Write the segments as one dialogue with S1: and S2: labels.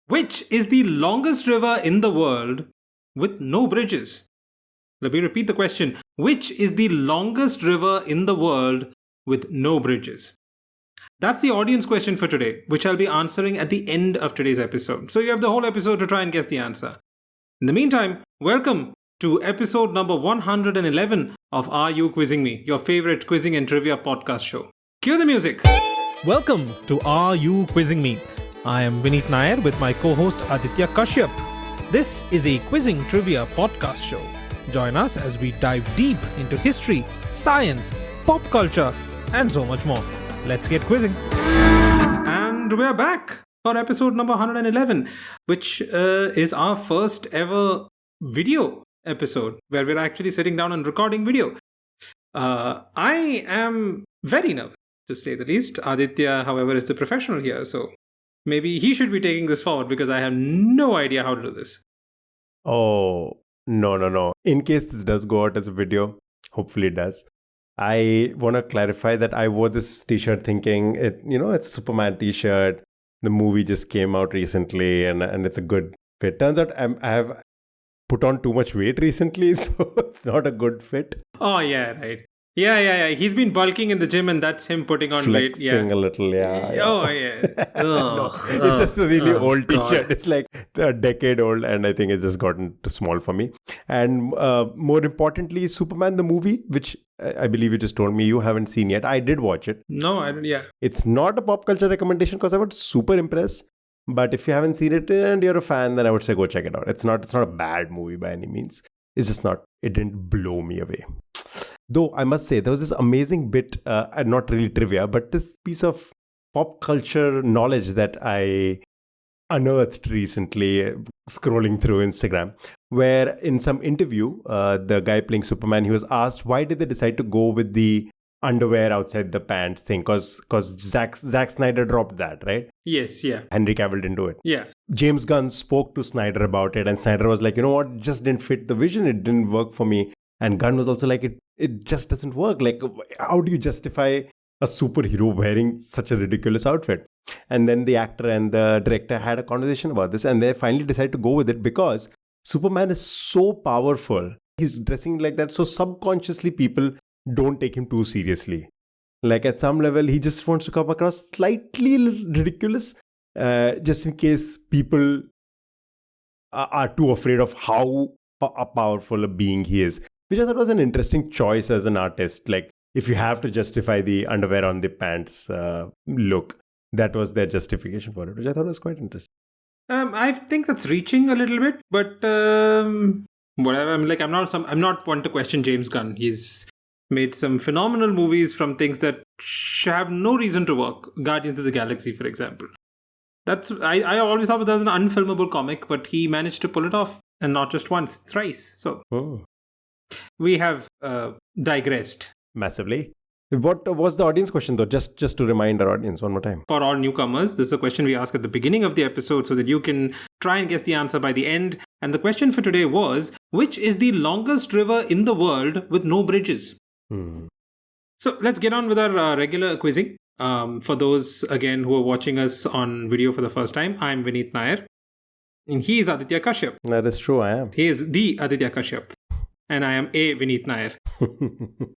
S1: Which is the longest river in the world with no bridges? Let me repeat the question. Which is the longest river in the world with no bridges? That's the audience question for today, which I'll be answering at the end of today's episode. So you have the whole episode to try and guess the answer. In the meantime, welcome to episode number 111 of Are You Quizzing Me, your favorite quizzing and trivia podcast show. Cue the music. Welcome to Are You Quizzing Me? I am Vineet Nair with my co-host Aditya Kashyap. This is a quizzing trivia podcast show. Join us as we dive deep into history, science, pop culture, and so much more. Let's get quizzing. And we're back for episode number 111, which is our first ever video episode where we're actually sitting down and recording video. I am very nervous, to say the least. Aditya, however, is the professional here, so maybe he should be taking this forward because I have no idea how to do this.
S2: Oh, no. In case this does go out as a video, hopefully it does. I want to clarify that I wore this t-shirt thinking it's a Superman t-shirt. The movie just came out recently and it's a good fit. Turns out I have put on too much weight recently, so it's not a good fit.
S1: Oh, yeah, right. Yeah. He's been bulking in the gym and that's him putting on weight. Yeah.
S2: Flexing a little, yeah.
S1: Oh, yeah.
S2: No, it's just a really old t-shirt. God. It's like a decade old and I think it's just gotten too small for me. And more importantly, Superman the movie, which I believe you just told me you haven't seen yet. I did watch it.
S1: No, I didn't, yeah.
S2: It's not a pop culture recommendation because I was super impressed. But if you haven't seen it and you're a fan, then I would say go check it out. It's not a bad movie by any means. It's just not, it didn't blow me away. Though I must say, there was this amazing bit, and not really trivia, but this piece of pop culture knowledge that I unearthed recently scrolling through Instagram, where in some interview, the guy playing Superman, he was asked, why did they decide to go with the underwear outside the pants thing? Because Zack Snyder dropped that, right?
S1: Yes, yeah.
S2: Henry Cavill didn't do it.
S1: Yeah.
S2: James Gunn spoke to Snyder about it and Snyder was like, you know what, it just didn't fit the vision. It didn't work for me. And Gunn was also like, it just doesn't work. Like, how do you justify a superhero wearing such a ridiculous outfit? And then the actor and the director had a conversation about this and they finally decided to go with it because Superman is so powerful. He's dressing like that. So subconsciously people don't take him too seriously. Like at some level, he just wants to come across slightly ridiculous just in case people are too afraid of how powerful a being he is. Which I thought was an interesting choice as an artist. Like, if you have to justify the underwear on the pants look, that was their justification for it, which I thought was quite interesting.
S1: I think that's reaching a little bit, but whatever. I'm not one to question James Gunn. He's made some phenomenal movies from things that have no reason to work. Guardians of the Galaxy, for example. I always thought that was an unfilmable comic, but he managed to pull it off, and not just once, thrice. So. Oh. We have digressed.
S2: Massively. What was the audience question though? Just to remind our audience one more time.
S1: For all newcomers, this is a question we ask at the beginning of the episode so that you can try and guess the answer by the end. And the question for today was, which is the longest river in the world with no bridges? So let's get on with our regular quizzing. For those, again, who are watching us on video for the first time, I'm Vineet Nair. And he is Aditya Kashyap.
S2: That is true, I am.
S1: He is the Aditya Kashyap. And I am a Vineet Nair.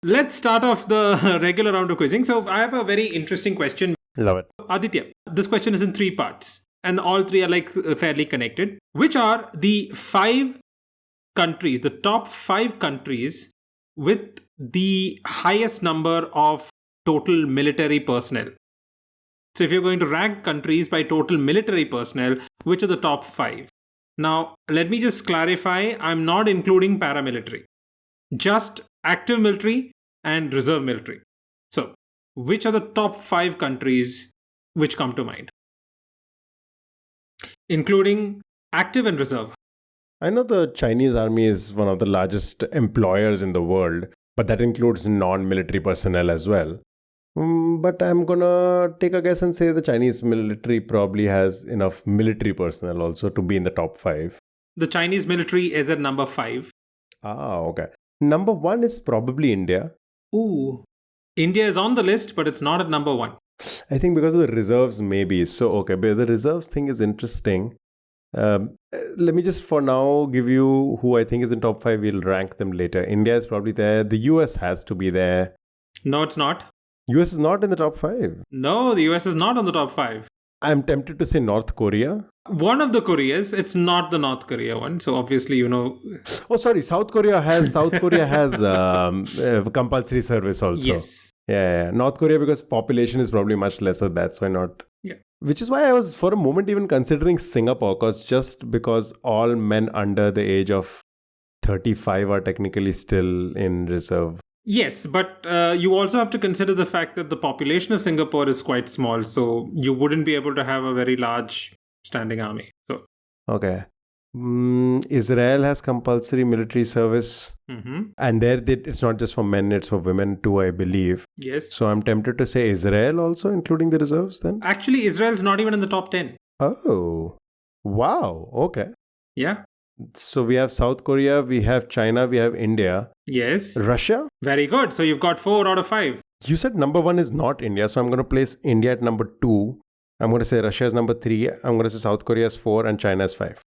S1: Let's start off the regular round of quizzing. So I have a very interesting question.
S2: Love it.
S1: Aditya, this question is in 3 parts. And all 3 are fairly connected. Which are the 5 countries, the top 5 countries with the highest number of total military personnel? So if you're going to rank countries by total military personnel, which are the top 5? Now, let me just clarify, I'm not including paramilitary, just active military and reserve military. So, which are the top 5 countries which come to mind? Including active and reserve.
S2: I know the Chinese army is one of the largest employers in the world, but that includes non-military personnel as well. But I'm gonna take a guess and say the Chinese military probably has enough military personnel also to be in the top 5.
S1: The Chinese military is at number 5.
S2: Ah, okay. Number 1 is probably India.
S1: Ooh. India is on the list, but it's not at number 1.
S2: I think because of the reserves maybe. So, okay, but the reserves thing is interesting. Let me just for now give you who I think is in top 5. We'll rank them later. India is probably there. The US has to be there.
S1: No, it's not.
S2: US is not in the top 5.
S1: No, the US is not on the top 5.
S2: I'm tempted to say North Korea.
S1: One of the Koreas, it's not the North Korea one. So obviously,
S2: Oh, sorry. South Korea has compulsory service also.
S1: yes.
S2: Yeah. North Korea, because population is probably much lesser. That's why not.
S1: Yeah.
S2: Which is why I was for a moment even considering Singapore, because all men under the age of 35 are technically still in reserve.
S1: Yes, but you also have to consider the fact that the population of Singapore is quite small. So you wouldn't be able to have a very large standing army. So.
S2: Okay. Israel has compulsory military service. And it's not just for men, it's for women too, I believe.
S1: Yes.
S2: So I'm tempted to say Israel also, including the reserves then.
S1: Actually, Israel's not even in the top 10.
S2: Oh, wow. Okay.
S1: Yeah.
S2: So we have South Korea, we have China, we have India.
S1: Yes.
S2: Russia?
S1: Very good. So you've got 4 out of 5.
S2: You said number 1 is not India. So I'm going to place India at number 2. I'm going to say Russia is number 3. I'm going to say South Korea is 4 and China is 5.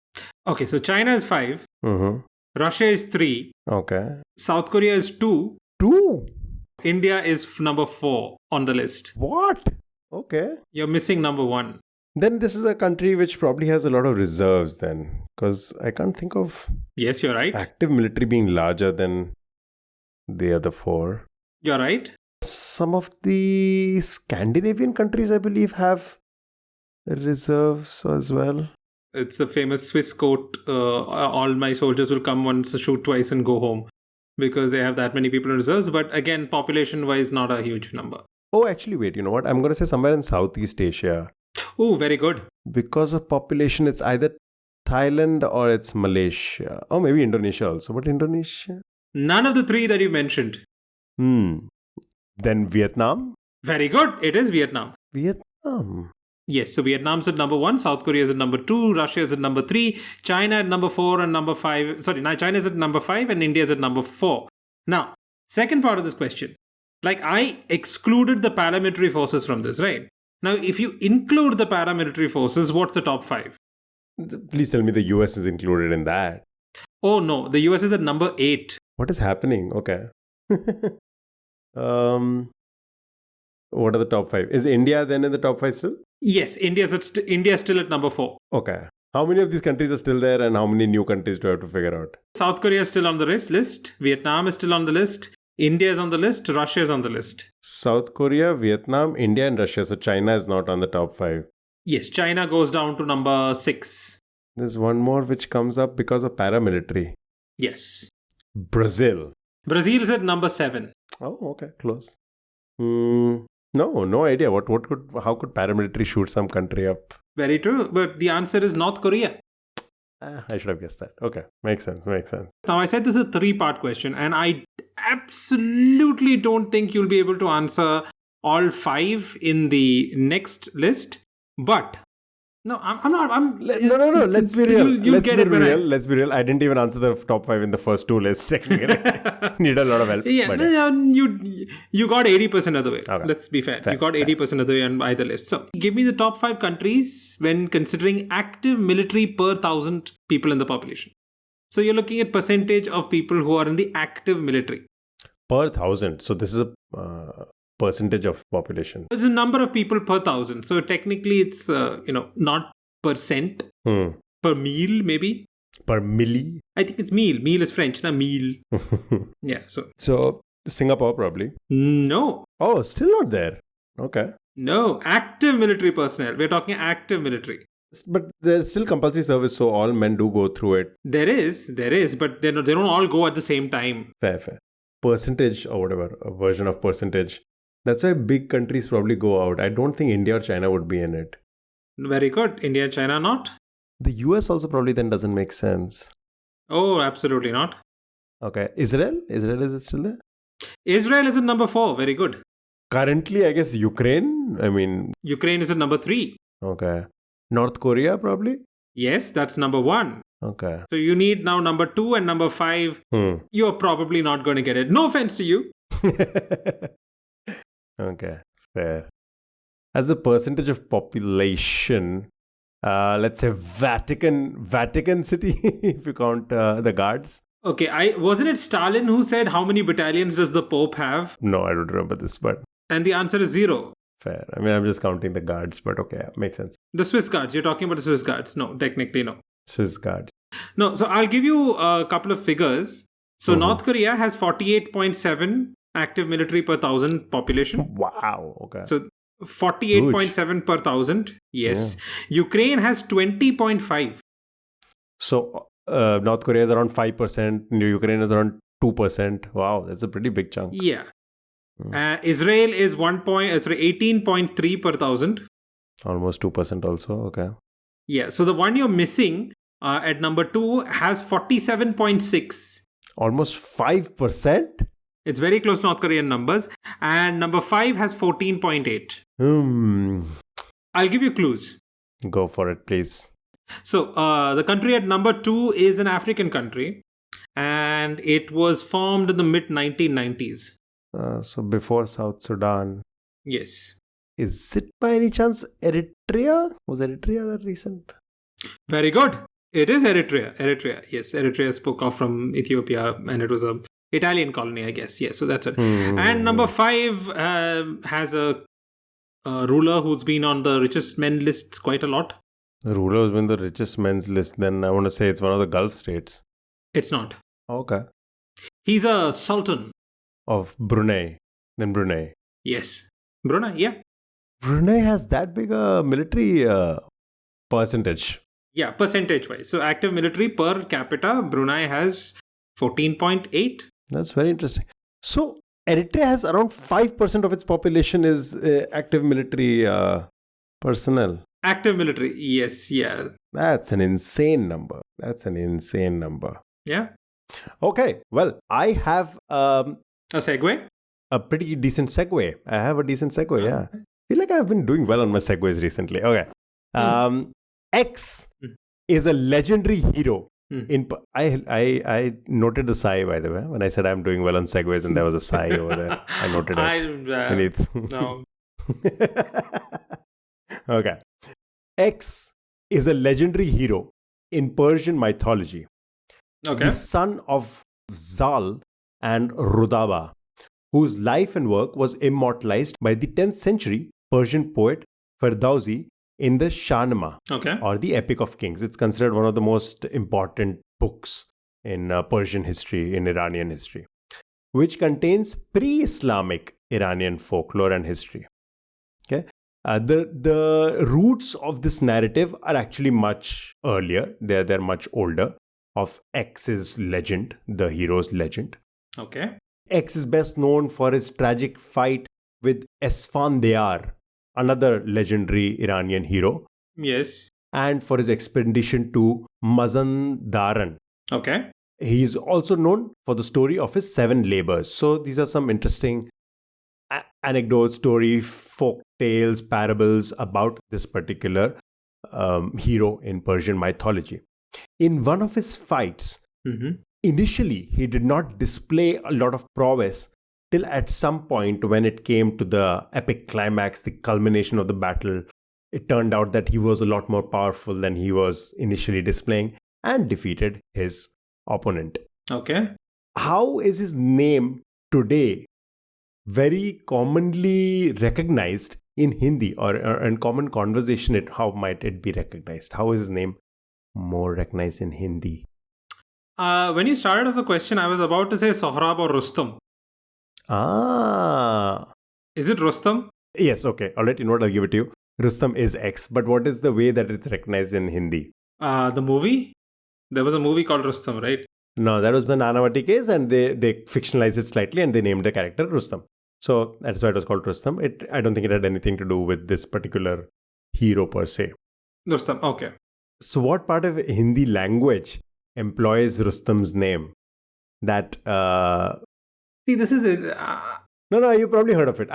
S1: Okay, so China is 5. Russia is 3.
S2: Okay.
S1: South Korea is 2.
S2: 2?
S1: India is number 4 on the list.
S2: What? Okay.
S1: You're missing number 1.
S2: Then this is a country which probably has a lot of reserves then. Because I can't think of
S1: Yes, you're right.
S2: active military being larger than the other 4.
S1: You're right.
S2: Some of the Scandinavian countries, I believe, have reserves as well.
S1: It's the famous Swiss quote, all my soldiers will come once, shoot twice and go home. Because they have that many people in reserves. But again, population-wise, not a huge number.
S2: Oh, actually, wait, you know what? I'm going to say somewhere in Southeast Asia.
S1: Oh, very good.
S2: Because of population, it's either Thailand or it's Malaysia. Or maybe Indonesia also. But Indonesia?
S1: None of the 3 that you mentioned.
S2: Then Vietnam?
S1: Very good. It is Vietnam.
S2: Vietnam.
S1: Yes, so Vietnam's at number 1, South Korea is at number 2, Russia is at number 3, China at number 4 and number 5. Sorry, now China is at number 5 and India is at number 4. Now, second part of this question. Like, I excluded the paramilitary forces from this, right? Now, if you include the paramilitary forces, what's the top 5?
S2: Please tell me the US is included in that.
S1: Oh, no, the US is at number 8.
S2: What is happening? Okay. What are the top 5? Is India then in the top 5 still?
S1: Yes, India's still at number 4.
S2: Okay. How many of these countries are still there and how many new countries do I have to figure out?
S1: South Korea is still on the list. Vietnam is still on the list. India is on the list. Russia is on the list.
S2: South Korea, Vietnam, India and Russia. So China is not on the top 5.
S1: Yes, China goes down to number 6.
S2: There's one more which comes up because of paramilitary.
S1: Yes.
S2: Brazil.
S1: Brazil is at number 7.
S2: Oh, okay. Close. No idea. How could paramilitary shoot some country up?
S1: Very true. But the answer is North Korea.
S2: I should have guessed that. Okay. Makes sense.
S1: Now, I said this is a 3-part question, and I absolutely don't think you'll be able to answer all 5 in the next list. But no, I'm not.
S2: No. Let's be real.
S1: Let's
S2: be real. I didn't even answer the top 5 in the first 2 lists. Technically, need a lot of help.
S1: Yeah, you got 80% of the way.
S2: Okay.
S1: Let's be fair. You got 80% of the way on either list. So, give me the top 5 countries when considering active military per 1,000 people in the population. So, you're looking at percentage of people who are in the active military
S2: per 1,000. So, this is a percentage of population.
S1: It's a number of people per 1,000. So technically it's, not percent. Per meal, maybe.
S2: Per milli?
S1: I think it's meal. Meal is French, na meal. Yeah,
S2: So Singapore probably.
S1: No.
S2: Oh, still not there. Okay.
S1: No, active military personnel. We're talking active military.
S2: But there's still compulsory service, so all men do go through it.
S1: There is, but they don't all go at the same time.
S2: Fair. Percentage or whatever, a version of percentage. That's why big countries probably go out. I don't think India or China would be in it.
S1: Very good. India, China, not.
S2: The US also probably then doesn't make sense.
S1: Oh, absolutely not.
S2: Okay. Israel? Is it still there?
S1: Israel is at number 4. Very good.
S2: Currently, I guess Ukraine?
S1: Ukraine is at number 3.
S2: Okay. North Korea probably?
S1: Yes, that's number 1.
S2: Okay.
S1: So you need now number 2 and number 5. You're probably not going to get it. No offense to you.
S2: Okay, fair. As a percentage of population, Let's say Vatican City, if you count the guards.
S1: Okay, wasn't it Stalin who said how many battalions does the Pope have?
S2: No, I don't remember this, but
S1: And the answer is 0.
S2: fair. I mean, I'm just counting the guards, but okay, makes sense.
S1: The Swiss guards. You're talking about the Swiss guards. No, technically no.
S2: Swiss guards.
S1: No, so I'll give you a couple of figures. So North Korea has 48.7 active military per 1,000 population.
S2: Wow. Okay.
S1: So 48.7 per 1,000. Yes. Ukraine has 20.5.
S2: So North Korea is around 5%. Ukraine is around 2%. Wow, that's a pretty big chunk.
S1: Yeah. Israel is 18.3 per 1,000.
S2: Almost 2% also. Okay.
S1: Yeah. So the one you're missing at number 2 has 47.6.
S2: Almost 5%?
S1: It's very close to North Korean numbers. And number 5 has 14.8. I'll give you clues.
S2: Go for it, please.
S1: So the country at number 2 is an African country. And it was formed in the mid 1990s.
S2: So before South Sudan.
S1: Yes.
S2: Is it by any chance Eritrea? Was Eritrea that recent?
S1: Very good. It is Eritrea. Eritrea. Yes, Eritrea spoke off from Ethiopia and it was a Italian colony, I guess. Yeah, so that's it. And number 5 has a ruler who's been on the richest men lists quite a lot.
S2: The ruler has been the richest men's list. Then I want to say it's one of the Gulf states.
S1: It's not.
S2: Okay.
S1: He's a sultan.
S2: Of Brunei. Then Brunei.
S1: Yes. Brunei, yeah.
S2: Brunei has that big a military percentage.
S1: Yeah, percentage wise. So active military per capita, Brunei has 14.8.
S2: That's very interesting. So Eritrea has around 5% of its population is active military personnel.
S1: Active military, yes, yeah.
S2: That's an insane number.
S1: Yeah.
S2: Okay, well, I have
S1: A segue?
S2: a pretty decent segue. I have a decent segue, yeah. I feel like I've been doing well on my segues recently. Okay. X is a legendary hero. I noted the sigh, by the way, when I said I'm doing well on segues, and there was a sigh over there. I noted it. Beneath.
S1: No.
S2: Okay. X is a legendary hero in Persian mythology.
S1: Okay.
S2: The son of Zal and Rudaba, whose life and work was immortalized by the 10th century Persian poet Ferdowsi in the Shahnameh, or the Epic of Kings. It's considered one of the most important books in Persian history, in Iranian history, which contains pre-Islamic Iranian folklore and history. Okay. The roots of this narrative are actually much earlier. They're much older. Of X's legend, the hero's legend.
S1: Okay.
S2: X is best known for his tragic fight with Esfandiar, another legendary Iranian hero.
S1: Yes.
S2: And for his expedition to Mazandaran.
S1: Okay.
S2: He is also known for the story of his 7 labors. So these are some interesting anecdotes, story, folk tales, parables about this particular hero in Persian mythology. In one of his fights, initially he did not display a lot of prowess till at some point when it came to the epic climax, the culmination of the battle. It turned out that he was a lot more powerful than he was initially displaying and defeated his opponent.
S1: Okay.
S2: How is his name today very commonly recognized in Hindi or in common conversation? How might it be recognized? How is his name more recognized in Hindi?
S1: When you started off the question, I was about to say Sohrab or Rustam. Is it Rustam?
S2: Yes, okay. All right, you know what? I'll give it to you. Rustam is X, but what is the way that it's recognized in Hindi?
S1: The movie? There was a movie called Rustam, right?
S2: No, that was the Nanavati case, and they fictionalized it slightly and they named the character Rustam. So that's why it was called Rustam. I don't think it had anything to do with this particular hero per se.
S1: Rustam, okay.
S2: So what part of Hindi language employs Rustam's name? That
S1: See, this is it.
S2: No, you probably heard of it.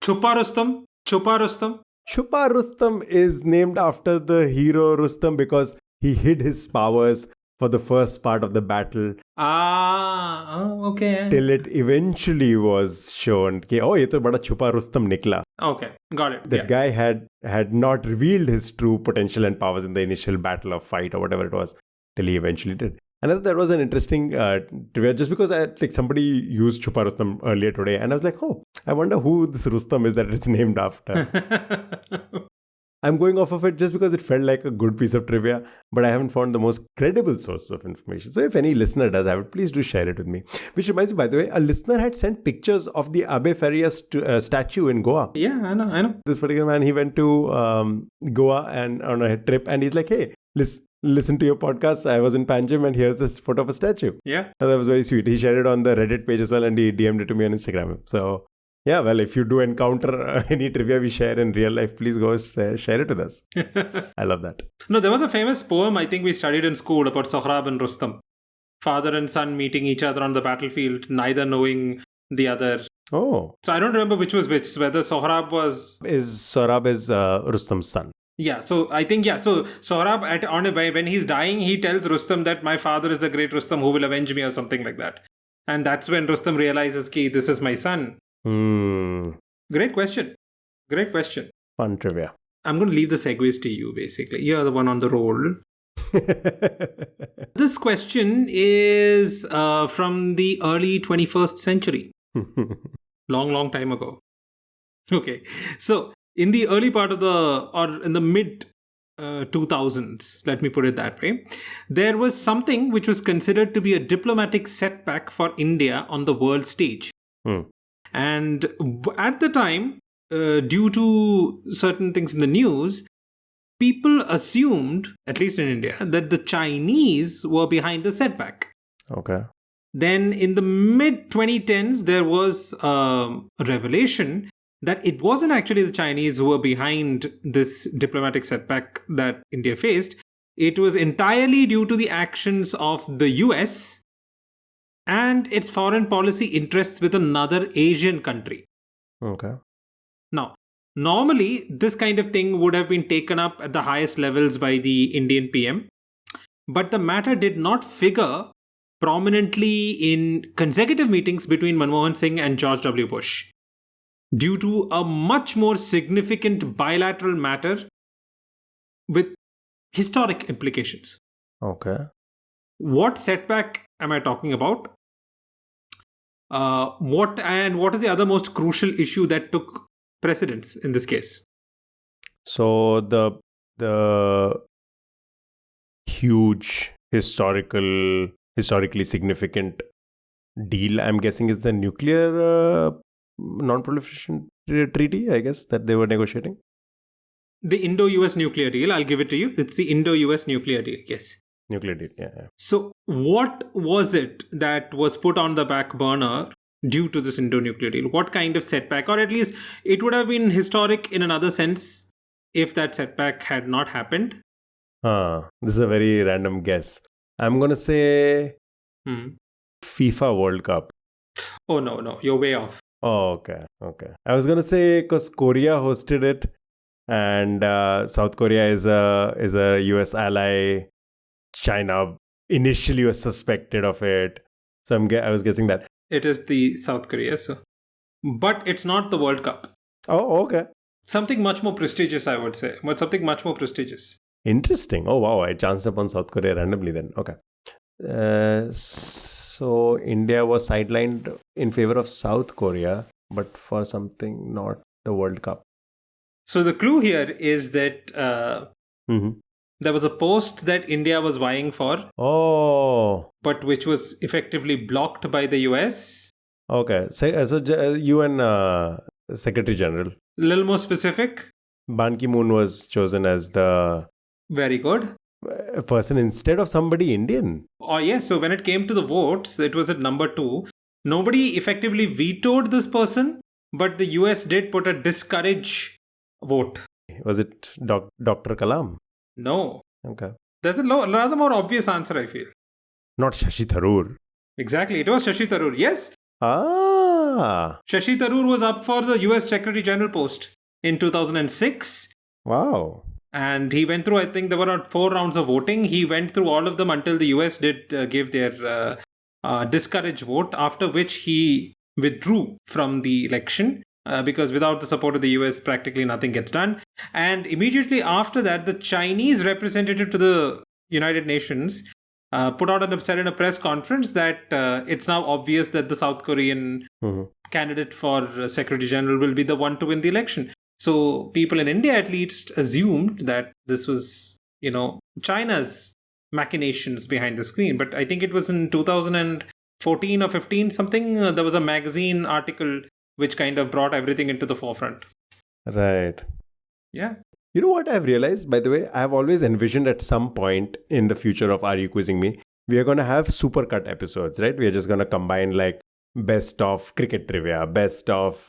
S1: Chupa Rustam.
S2: Chupa Rustam is named after the hero Rustam because he hid his powers for the first part of the battle
S1: Okay.
S2: till it eventually was shown कि oh ये तो बड़ा छुपा रुस्तम निकला.
S1: Okay, got it.
S2: That guy had not revealed his true potential and powers in the initial battle or fight or whatever it was till he eventually did. And I thought that was an interesting trivia just because somebody used Chupa Rustam earlier today and I was like, oh, I wonder who this Rustam is that it's named after. I'm going off of it just because it felt like a good piece of trivia, but I haven't found the most credible source of information. So if any listener does have it, please do share it with me. Which reminds me, by the way, a listener had sent pictures of the Abe Faria statue in Goa.
S1: Yeah, I know.
S2: This particular man, he went to Goa and on a trip and he's like, hey, listen to your podcast. I was in Panjim and here's this photo of a statue.
S1: Yeah.
S2: And that was very sweet. He shared it on the Reddit page as well and he DM'd it to me on Instagram. So yeah, well, if you do encounter any trivia we share in real life, please go share it with us. I love that.
S1: No, there was a famous poem I think we studied in school about Sohrab and Rustam. Father and son meeting each other on the battlefield, neither knowing the other.
S2: Oh.
S1: So I don't remember which was which, whether Sohrab
S2: is Rustam's son.
S1: Yeah, so I think, so Sohrab, when he's dying, he tells Rustam that my father is the great Rustam who will avenge me or something like that. And that's when Rustam realizes, this is my son. Great question.
S2: Fun trivia.
S1: I'm going to leave the segues to you, basically. You're the one on the roll. This question is from the early 21st century. Long time ago. Okay. So, in the early part of in the mid 2000s, let me put it that way, there was something which was considered to be a diplomatic setback for India on the world stage. And at the time, due to certain things in the news, people assumed, at least in India, that the Chinese were behind the setback.
S2: Okay.
S1: Then in the mid 2010s, there was a revelation that it wasn't actually the Chinese who were behind this diplomatic setback that India faced. It was entirely due to the actions of the US and its foreign policy interests with another Asian country.
S2: Okay.
S1: Now, normally, this kind of thing would have been taken up at the highest levels by the Indian PM, but the matter did not figure prominently in consecutive meetings between Manmohan Singh and George W. Bush, due to a much more significant bilateral matter with historic implications.
S2: Okay.
S1: What setback am I talking about? What is the other most crucial issue that took precedence in this case?
S2: So the huge historically significant deal, I'm guessing, is the nuclear non-proliferation treaty, I guess, that they were negotiating.
S1: The Indo-US nuclear deal, I'll give it to you. It's the Indo-US nuclear deal, yes.
S2: Nuclear deal, yeah.
S1: So what was it that was put on the back burner due to this Indo-nuclear deal? What kind of setback? Or at least it would have been historic in another sense if that setback had not happened.
S2: This is a very random guess. I'm going to say FIFA World Cup.
S1: Oh, no. You're way off.
S2: Oh, okay. I was going to say because Korea hosted it and South Korea is a US ally. China initially was suspected of it. So I was guessing that.
S1: It is the South Korea, but it's not the World Cup.
S2: Oh, okay.
S1: Something much more prestigious, I would say. But something much more prestigious.
S2: Interesting. Oh, wow. I chanced upon South Korea randomly then. Okay. So India was sidelined in favor of South Korea, but for something not the World Cup.
S1: So the clue here is that there was a post that India was vying for.
S2: Oh.
S1: But which was effectively blocked by the US.
S2: Okay. So UN Secretary General.
S1: A little more specific.
S2: Ban Ki-moon was chosen as the...
S1: Very good.
S2: Person instead of somebody Indian.
S1: Oh, yes. So when it came to the votes, it was at number 2. Nobody effectively vetoed this person, but the US did put a discourage vote.
S2: Was it Dr. Kalam?
S1: No.
S2: Okay.
S1: There's a rather more obvious answer, I feel.
S2: Not Shashi Tharoor.
S1: Exactly. It was Shashi Tharoor. Yes. Shashi Tharoor was up for the US Secretary General post in 2006.
S2: Wow.
S1: And he went through, I think there were around 4 rounds of voting. He went through all of them until the US did give their discourage vote, after which he withdrew from the election. Because without the support of the US, practically nothing gets done. And immediately after that, the Chinese representative to the United Nations put out said in a press conference that it's now obvious that the South Korean candidate for Secretary General will be the one to win the election. So people in India at least assumed that this was, China's machinations behind the screen. But I think it was in 2014 or 15 something, there was a magazine article which kind of brought everything into the forefront.
S2: Right.
S1: Yeah.
S2: You know what I've realized, by the way? I've always envisioned at some point in the future of Are You Quizzing Me, we are going to have supercut episodes, right? We are just going to combine like best of cricket trivia, best of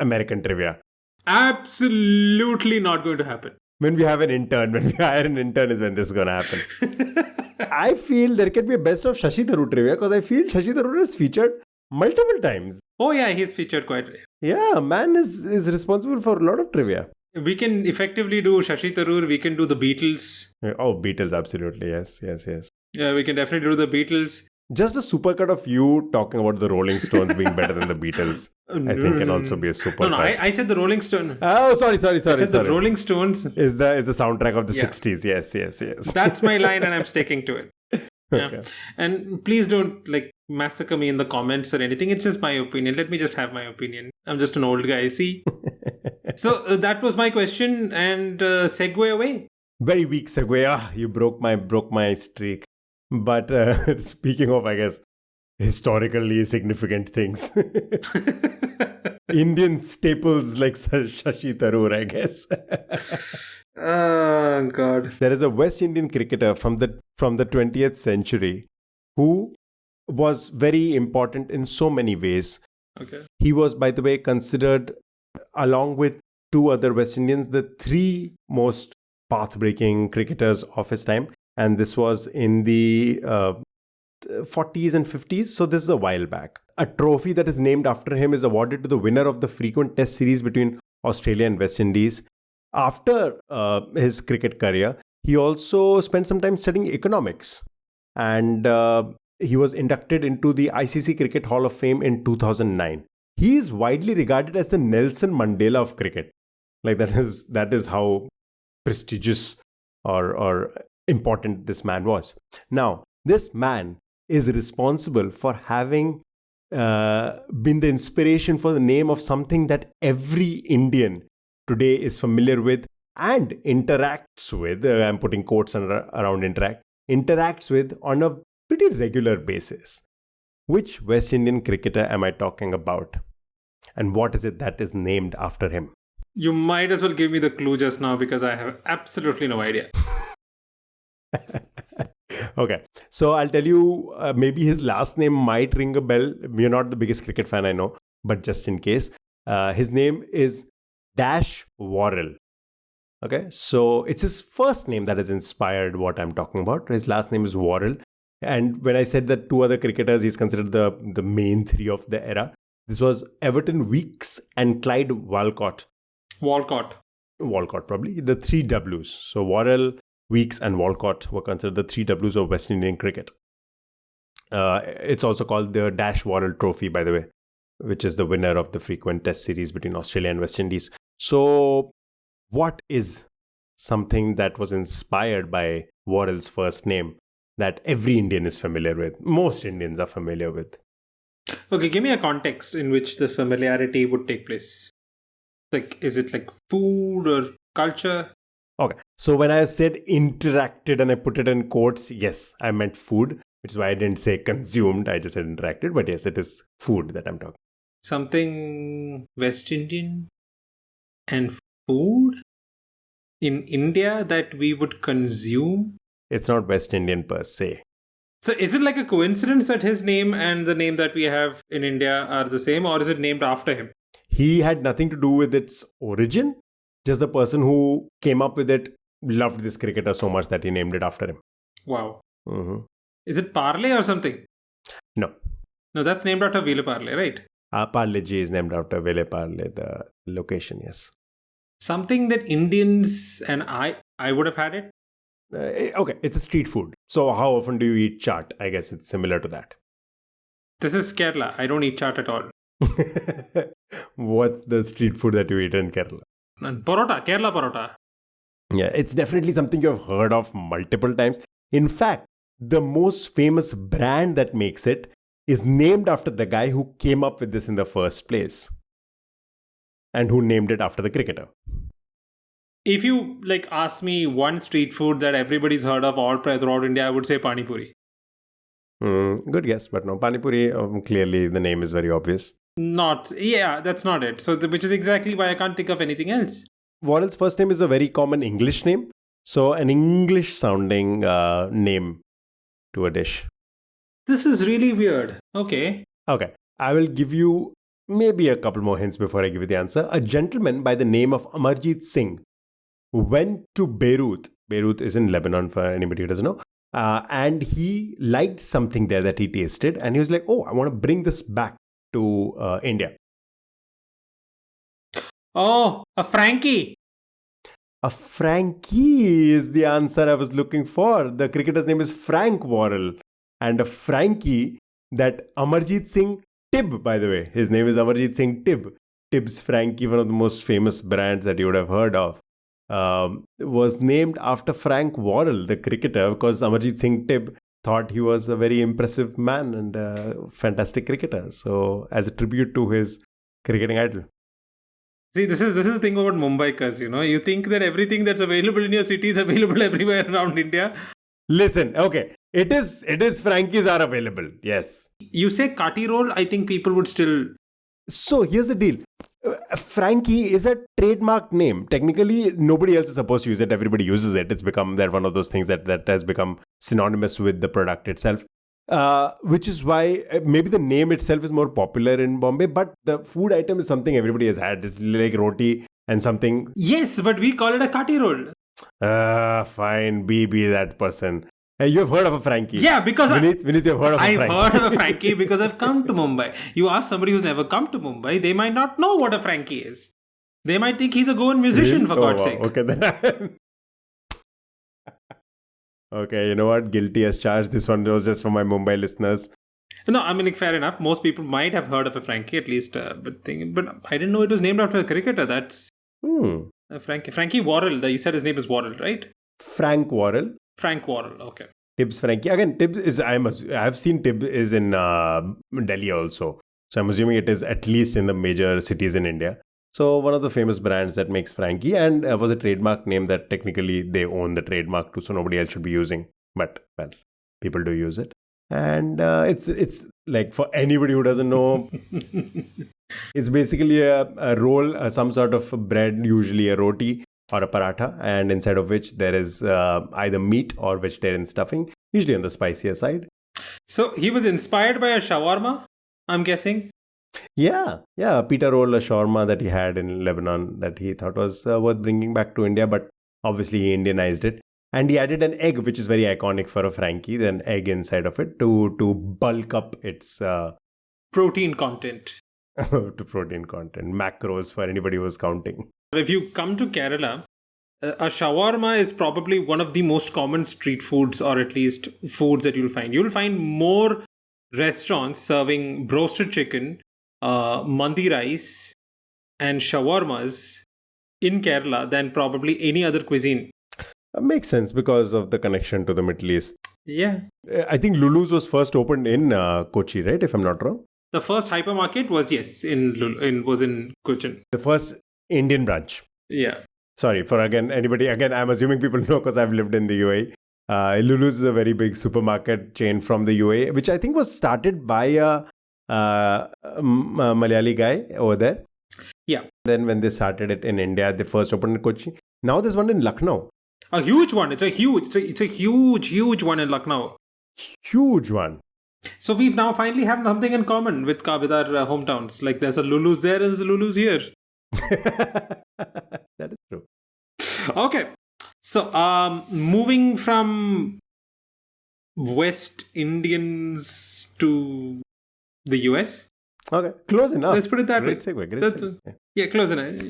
S2: American trivia.
S1: Absolutely not going to happen.
S2: When we have an intern, when we hire an intern is when this is going to happen. I feel there can be a best of Shashi Tharoor trivia because I feel Shashi Tharoor is featured multiple times.
S1: Oh yeah, he's featured quite.
S2: Yeah, man is responsible for a lot of trivia.
S1: We can effectively do Shashi Tharoor. We can do the Beatles.
S2: Oh, Beatles, absolutely. Yes.
S1: Yeah, we can definitely do the Beatles.
S2: Just a supercut of you talking about the Rolling Stones being better than the Beatles, I think can also be a supercut.
S1: No, I said the Rolling Stones.
S2: Oh, sorry.
S1: I said the Rolling Stones
S2: is the soundtrack of the 60s. Yes.
S1: That's my line and I'm sticking to it. Yeah.
S2: Okay.
S1: And please don't massacre me in the comments or anything. It's just my opinion. Let me just have my opinion. I'm just an old guy, see? So that was my question, and segue away.
S2: Very weak segue. You broke my streak. But speaking of, I guess, historically significant things, Indian staples like Shashi Tharoor, I guess.
S1: Oh God!
S2: There is a West Indian cricketer from the 20th century who was very important in so many ways.
S1: Okay.
S2: He was, by the way, considered, along with two other West Indians, the three most path-breaking cricketers of his time. And this was in the 40s and 50s. So this is a while back. A trophy that is named after him is awarded to the winner of the frequent test series between Australia and West Indies. After his cricket career, he also spent some time studying economics. And he was inducted into the ICC Cricket Hall of Fame in 2009. He is widely regarded as the Nelson Mandela of cricket. That is how prestigious or important this man was. Now, this man is responsible for having been the inspiration for the name of something that every Indian today is familiar with and interacts with. I'm putting quotes around interacts with on a pretty regular basis. Which West Indian cricketer am I talking about? And what is it that is named after him?
S1: You might as well give me the clue just now because I have absolutely no idea.
S2: Okay, so I'll tell you, maybe his last name might ring a bell. You're not the biggest cricket fan, I know, but just in case, his name is Dash Worrell. Okay, so it's his first name that has inspired what I'm talking about. His last name is Worrell. And when I said that two other cricketers, he's considered the main three of the era. This was Everton Weekes and Clyde Walcott.
S1: Walcott,
S2: probably. The three Ws. So Worrell, Weekes and Walcott were considered the three Ws of West Indian cricket. It's also called the Dash Worrell Trophy, by the way, which is the winner of the frequent test series between Australia and West Indies. So what is something that was inspired by Worrell's first name that every Indian is familiar with? Most Indians are familiar with.
S1: Okay, give me a context in which the familiarity would take place. Is it like food or culture?
S2: Okay, so when I said interacted and I put it in quotes, yes, I meant food, which is why I didn't say consumed. I just said interacted, but yes, it is food that I'm talking.
S1: Something West Indian and food in India that we would consume?
S2: It's not West Indian per se.
S1: So is it like a coincidence that his name and the name that we have in India are the same, or is it named after him?
S2: He had nothing to do with its origin. Just the person who came up with it loved this cricketer so much that he named it after him.
S1: Wow.
S2: Mm-hmm.
S1: Is it Parle or something?
S2: No.
S1: No, that's named after Vile Parle, right?
S2: Parle G is named after Vile Parle, the location, yes.
S1: Something that Indians and I would have had it.
S2: Okay, it's a street food. So how often do you eat chaat? I guess it's similar to that.
S1: This is Kerala. I don't eat chaat at all.
S2: What's the street food that you eat in Kerala?
S1: And parota, Kerala parota.
S2: Yeah, it's definitely something you've heard of multiple times. In fact, the most famous brand that makes it is named after the guy who came up with this in the first place and who named it after the cricketer.
S1: If you ask me one street food that everybody's heard of all throughout India, I would say pani puri.
S2: Good guess, but no. Pani puri, clearly the name is very obvious.
S1: That's not it. So, which is exactly why I can't think of anything else.
S2: Warrel's first name is a very common English name. So, an English sounding name to a dish.
S1: This is really weird. Okay.
S2: Okay. I will give you maybe a couple more hints before I give you the answer. A gentleman by the name of Amarjit Singh went to Beirut. Beirut is in Lebanon for anybody who doesn't know. And he liked something there that he tasted. And he was like, oh, I want to bring this back to India.
S1: Oh, a Frankie.
S2: A Frankie is the answer I was looking for. The cricketer's name is Frank Worrell. And a Frankie that Amarjit Singh Tib, by the way. His name is Amarjit Singh Tib. Tib's Frankie, one of the most famous brands that you would have heard of, was named after Frank Worrell, the cricketer, because Amarjit Singh Tib thought he was a very impressive man and a fantastic cricketer. So, as a tribute to his cricketing idol.
S1: See, this is the thing about Mumbaikars, you think that everything that's available in your city is available everywhere around India.
S2: Listen, okay, it is Frankies are available, yes.
S1: You say Kati roll, I think people would still...
S2: So, here's the deal. Frankie is a trademark name. Technically, nobody else is supposed to use it. Everybody uses it. It's become one of those things that has become synonymous with the product itself. Which is why maybe the name itself is more popular in Bombay, but the food item is something everybody has had. It's like roti and something.
S1: Yes, but we call it a Kati roll.
S2: Fine, be that person. Hey, you've heard of a Frankie.
S1: Yeah, because
S2: Vineet, you've heard of a Frankie.
S1: I've heard of a Frankie because I've come to Mumbai. You ask somebody who's never come to Mumbai, they might not know what a Frankie is. They might think he's a Goan musician, for God's sake.
S2: Okay, then. Okay, you know what? Guilty as charged. This one was just for my Mumbai listeners.
S1: No, I mean, fair enough. Most people might have heard of a Frankie at least. But I didn't know it was named after a cricketer. That's Frankie Worrell. You said his name is Worrell, right?
S2: Frank Worrell.
S1: Frank Worrell. Okay.
S2: Tib's Frankie. Again, Tib is. I've seen Tib is in Delhi also. So I'm assuming it is at least in the major cities in India. So one of the famous brands that makes Frankie and was a trademark name that technically they own the trademark too, so nobody else should be using. But well, people do use it, and it's like for anybody who doesn't know, it's basically a roll, some sort of bread, usually a roti or a paratha, and inside of which there is either meat or vegetarian stuffing, usually on the spicier side.
S1: So he was inspired by a shawarma, I'm guessing.
S2: Yeah, a pita roll, a shawarma that he had in Lebanon that he thought was worth bringing back to India, but obviously he Indianized it. And he added an egg, which is very iconic for a Frankie, an egg inside of it to bulk up its...
S1: protein content.
S2: To protein content, macros for anybody who's counting.
S1: If you come to Kerala, a shawarma is probably one of the most common street foods, or at least foods that you'll find. You'll find more restaurants serving roasted chicken, mandi rice and shawarmas in Kerala than probably any other cuisine.
S2: Makes sense because of the connection to the Middle East.
S1: Yeah.
S2: I think Lulu's was first opened in Kochi, right? If I'm not wrong.
S1: The first hypermarket was in Cochin.
S2: The first Indian branch.
S1: Yeah.
S2: Sorry for anybody. I'm assuming people know because I've lived in the UAE. Lulu's is a very big supermarket chain from the UAE, which I think was started by a Malayali guy over there.
S1: Yeah.
S2: Then when they started it in India, they first opened in Kochi. Now there's one in Lucknow.
S1: A huge one. It's a huge one in Lucknow.
S2: Huge one.
S1: So we've now finally have something in common with our hometowns. Like there's a Lulu's there and there's a Lulu's here.
S2: That is true.
S1: Okay. So moving from West Indians to the US.
S2: Okay, close enough.
S1: Let's put it that
S2: Great
S1: way.
S2: segue.
S1: Yeah, close enough.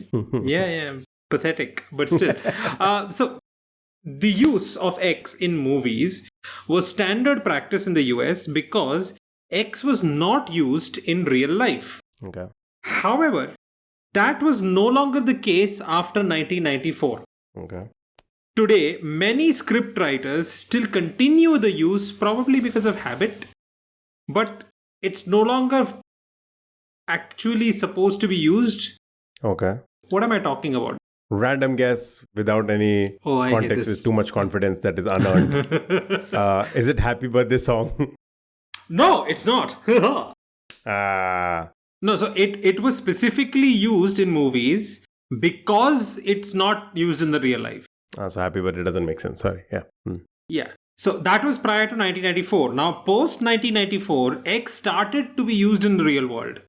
S1: Yeah. pathetic, but still. So the use of X in movies was standard practice in the US because X was not used in real life.
S2: Okay.
S1: However, that was no longer the case after 1994.
S2: Okay.
S1: Today, many script writers still continue the use, probably because of habit, but it's no longer actually supposed to be used.
S2: Okay.
S1: What am I talking about?
S2: Random guess without any
S1: Oh, I hate
S2: context,
S1: this.
S2: with too much confidence that is unearned. Is it Happy Birthday song?
S1: No, it's not.
S2: Ah.
S1: No, so it was specifically used in movies because it's not used in the real life.
S2: So Happy Birthday doesn't make sense. Sorry. Yeah.
S1: Yeah. So that was prior to 1994. Now, post 1994, X started to be used in the real world.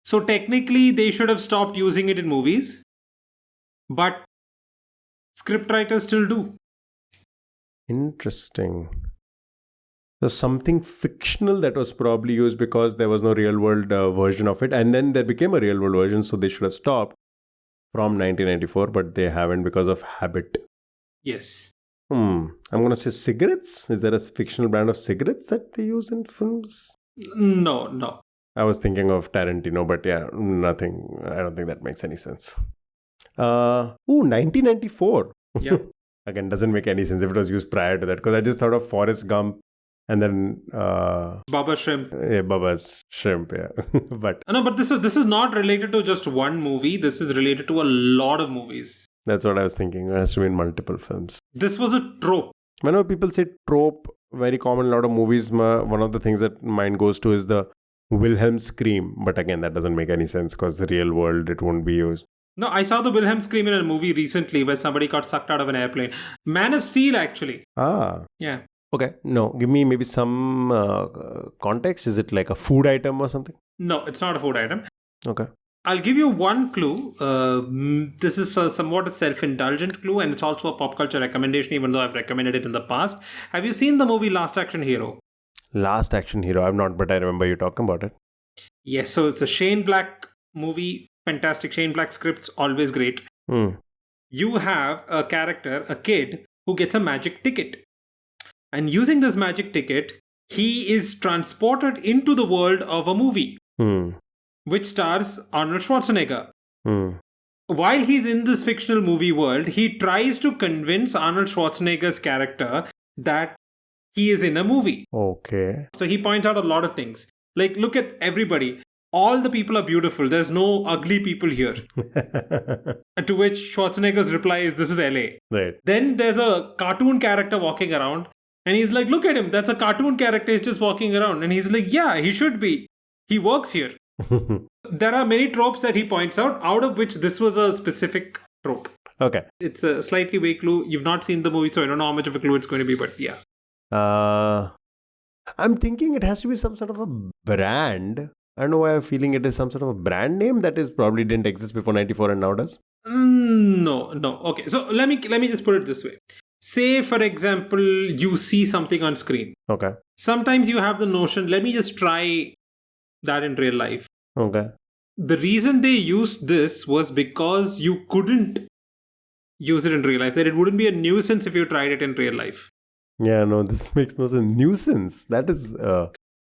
S1: So technically, they should have stopped using it in movies. But scriptwriters still do.
S2: Interesting. There's something fictional that was probably used because there was no real world version of it. And then there became a real world version. So they should have stopped from 1994, but they haven't because of habit.
S1: Yes.
S2: I'm going to say cigarettes. Is there a fictional brand of cigarettes that they use in films?
S1: No.
S2: I was thinking of Tarantino, but yeah, nothing. I don't think that makes any sense. 1994.
S1: Yeah.
S2: Again, doesn't make any sense if it was used prior to that, because I just thought of Forrest Gump and then
S1: Baba Shrimp.
S2: yeah, Baba's Shrimp. Yeah, but
S1: No, but this is not related to just one movie. This is related to a lot of movies.
S2: that's what I was thinking. It has to be in multiple films.
S1: This was a trope.
S2: Whenever people say trope, very common in a lot of movies, one of the things that mind goes to is the Wilhelm scream. But again, that doesn't make any sense because the real world, it won't be used.
S1: No, I saw the Wilhelm scream in a movie recently where somebody got sucked out of an airplane. Man of Steel, actually.
S2: Ah.
S1: Yeah.
S2: Okay. No, give me maybe some context. Is it like a food item or something?
S1: No, it's not a food item.
S2: Okay.
S1: I'll give you one clue. This is somewhat a self-indulgent clue, and it's also a pop culture recommendation, even though I've recommended it in the past. Have you seen the movie Last Action Hero?
S2: Last Action Hero. I've not, but I remember you talking about it.
S1: Yes, so it's a Shane Black movie. Fantastic. Shane Black scripts, always great. You have a character, a kid, who gets a magic ticket. And using this magic ticket, he is transported into the world of a movie, which stars Arnold Schwarzenegger. While he's in this fictional movie world, he tries to convince Arnold Schwarzenegger's character that he is in a movie.
S2: Okay.
S1: So he points out a lot of things. Like, look at everybody. All the people are beautiful. There's no ugly people here. To which Schwarzenegger's reply is, this is LA.
S2: Right.
S1: Then there's a cartoon character walking around. And he's like, look at him. That's a cartoon character. He's just walking around. And he's like, yeah, he should be. He works here. There are many tropes that he points out of which this was a specific trope.
S2: Okay.
S1: It's a slightly vague clue. You've not seen the movie, so I don't know how much of a clue it's going to be, but yeah.
S2: I'm thinking it has to be some sort of a brand. I don't know why I'm feeling it is some sort of a brand name that is probably didn't exist before 94 and now does.
S1: No. Okay, so let me just put it this way. Say, for example, you see something on screen.
S2: Okay.
S1: Sometimes you have the notion, let me just try that in real life.
S2: Okay.
S1: The reason they used this was because you couldn't use it in real life. That it wouldn't be a nuisance if you tried it in real life.
S2: Yeah, no, this makes no sense. Nuisance. That is...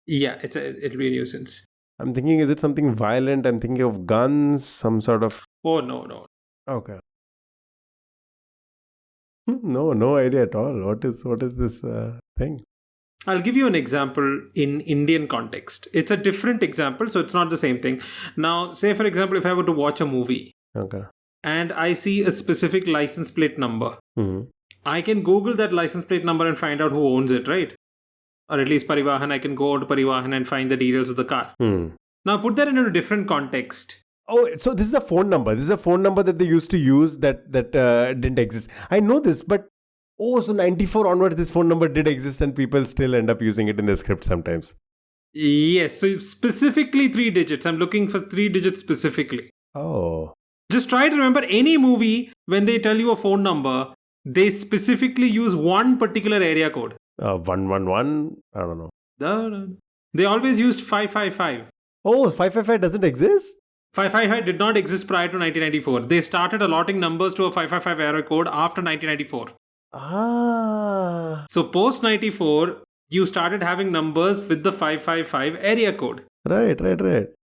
S1: Yeah, it'll be a nuisance.
S2: I'm thinking, is it something violent? I'm thinking of guns, some sort of...
S1: Oh, no.
S2: Okay. No idea at all. What is this thing?
S1: I'll give you an example in Indian context. It's a different example, so it's not the same thing. Now, say for example, if I were to watch a movie,
S2: okay,
S1: and I see a specific license plate number, I can Google that license plate number and find out who owns it, right? Or at least Parivahan, I can go to Parivahan and find the details of the car. Now, put that into a different context.
S2: Oh, so this is a phone number. This is a phone number that they used to use that didn't exist. I know this, but so 94 onwards, this phone number did exist and people still end up using it in their script sometimes.
S1: Yes, so specifically 3 digits. I'm looking for 3 digits specifically.
S2: Oh.
S1: Just try to remember any movie when they tell you a phone number, they specifically use one particular area code.
S2: 111? I don't know.
S1: They always used 555.
S2: Oh, 555 doesn't exist?
S1: 555 did not exist prior to 1994. They started allotting numbers to a 555 area code after 1994.
S2: Ah.
S1: So post 94, you started having numbers with the 555 area code.
S2: Right.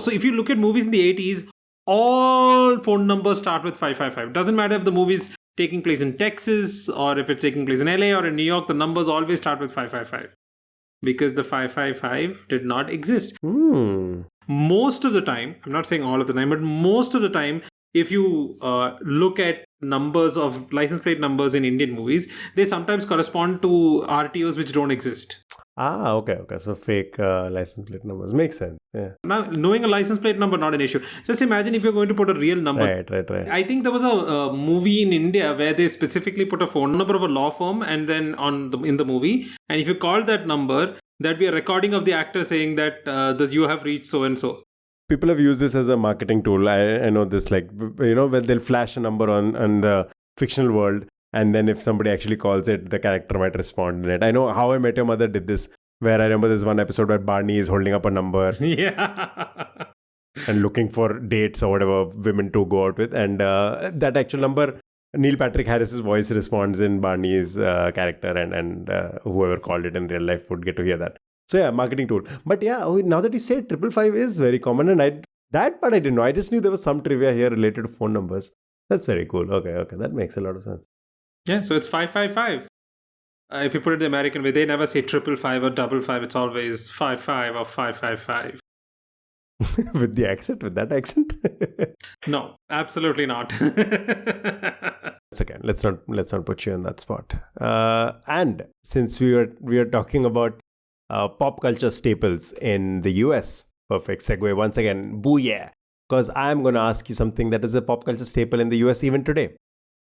S1: So if you look at movies in the 80s, all phone numbers start with 555. Doesn't matter if the movie's taking place in Texas or if it's taking place in LA or in New York, the numbers always start with 555. Because the 555 did not exist. Most of the time, I'm not saying all of the time, but most of the time, if you look at numbers of license plate numbers in Indian movies, they sometimes correspond to RTOs which don't exist.
S2: Ah, okay. So fake license plate numbers. Makes sense. Yeah.
S1: Now, knowing a license plate number, not an issue. Just imagine if you're going to put a real number.
S2: Right.
S1: I think there was a movie in India where they specifically put a phone number of a law firm and then in the movie. And if you called that number, there'd be a recording of the actor saying that you have reached so and so.
S2: People have used this as a marketing tool. I know this, like, when they'll flash a number on the fictional world, and then if somebody actually calls it, the character might respond in it. I know How I Met Your Mother did this, where I remember there's one episode where Barney is holding up a number
S1: Yeah.
S2: and looking for dates or whatever women to go out with, and that actual number, Neil Patrick Harris's voice responds in Barney's character, and whoever called it in real life would get to hear that. So yeah, marketing tool. But yeah, now that you say 555 is very common, and that part I didn't know. I just knew there was some trivia here related to phone numbers. That's very cool. Okay, that makes a lot of sense.
S1: Yeah, so it's 555. If you put it the American way, they never say 555 or 55. It's always 55 or 555.
S2: With that accent?
S1: No, absolutely not.
S2: It's okay. Let's not put you in that spot. And since we are talking about pop culture staples in the US, perfect segue once again. Booyah! Because I'm going to ask you something that is a pop culture staple in the US even today.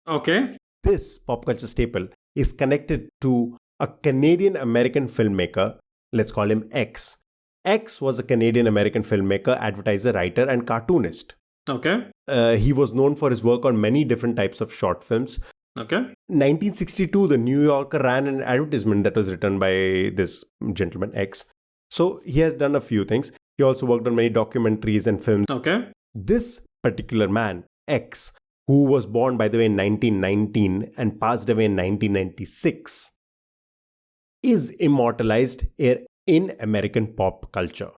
S1: Okay.
S2: This pop culture staple is connected to a Canadian-American filmmaker. Let's call him X. X was a Canadian-American filmmaker, advertiser, writer, and cartoonist.
S1: Okay.
S2: He was known for his work on many different types of short films.
S1: Okay.
S2: 1962, the New Yorker ran an advertisement that was written by this gentleman, X. So he has done a few things. He also worked on many documentaries and films.
S1: Okay.
S2: This particular man, X, who was born, by the way, in 1919 and passed away in 1996, is immortalized in American pop culture.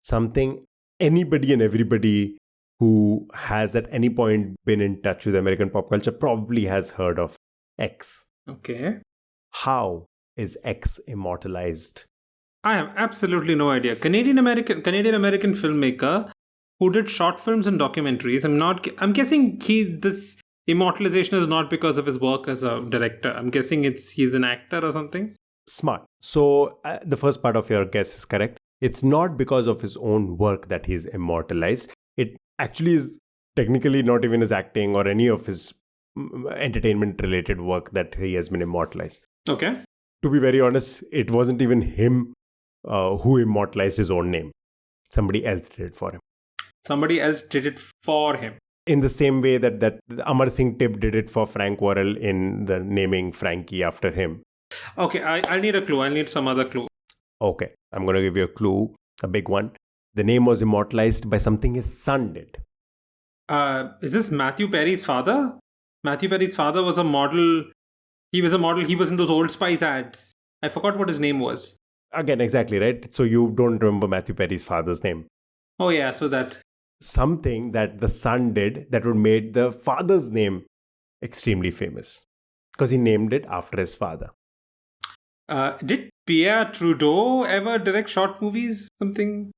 S2: Something anybody and everybody who has at any point been in touch with American pop culture probably has heard of X.
S1: Okay.
S2: How is X immortalized?
S1: I have absolutely no idea. Canadian American filmmaker who did short films and documentaries. I'm guessing this immortalization is not because of his work as a director. I'm guessing he's an actor or something.
S2: Smart. So the first part of your guess is correct. It's not because of his own work that he's immortalized. It actually is technically not even his acting or any of his entertainment related work that he has been immortalized.
S1: Okay.
S2: To be very honest, it wasn't even him who immortalized his own name. Somebody else did it for him.
S1: Somebody else did it for him.
S2: In the same way that Amar Singh Tip did it for Frank Worrell in the naming Frankie after him.
S1: Okay, I need a clue. I need some other clue.
S2: Okay, I'm going to give you a clue, a big one. The name was immortalized by something his son did.
S1: Is this Matthew Perry's father? Matthew Perry's father was a model. He was a model. He was in those Old Spice ads. I forgot what his name was.
S2: Again, exactly, right? So you don't remember Matthew Perry's father's name.
S1: Oh yeah, so that.
S2: Something that the son did that would make the father's name extremely famous. Because he named it after his father.
S1: Did Pierre Trudeau ever direct short movies? Something?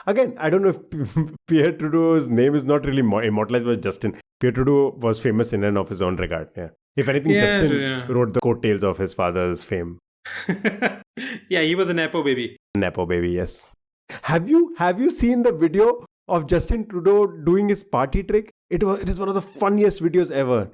S2: Again, I don't know if Pierre Trudeau's name is not really immortalized by Justin. Pierre Trudeau was famous in and of his own regard. Yeah. If anything, Justin wrote the coattails of his father's fame.
S1: Yeah, he was a Nepo baby.
S2: Nepo baby, yes. Have you seen the video of Justin Trudeau doing his party trick? It is one of the funniest videos ever.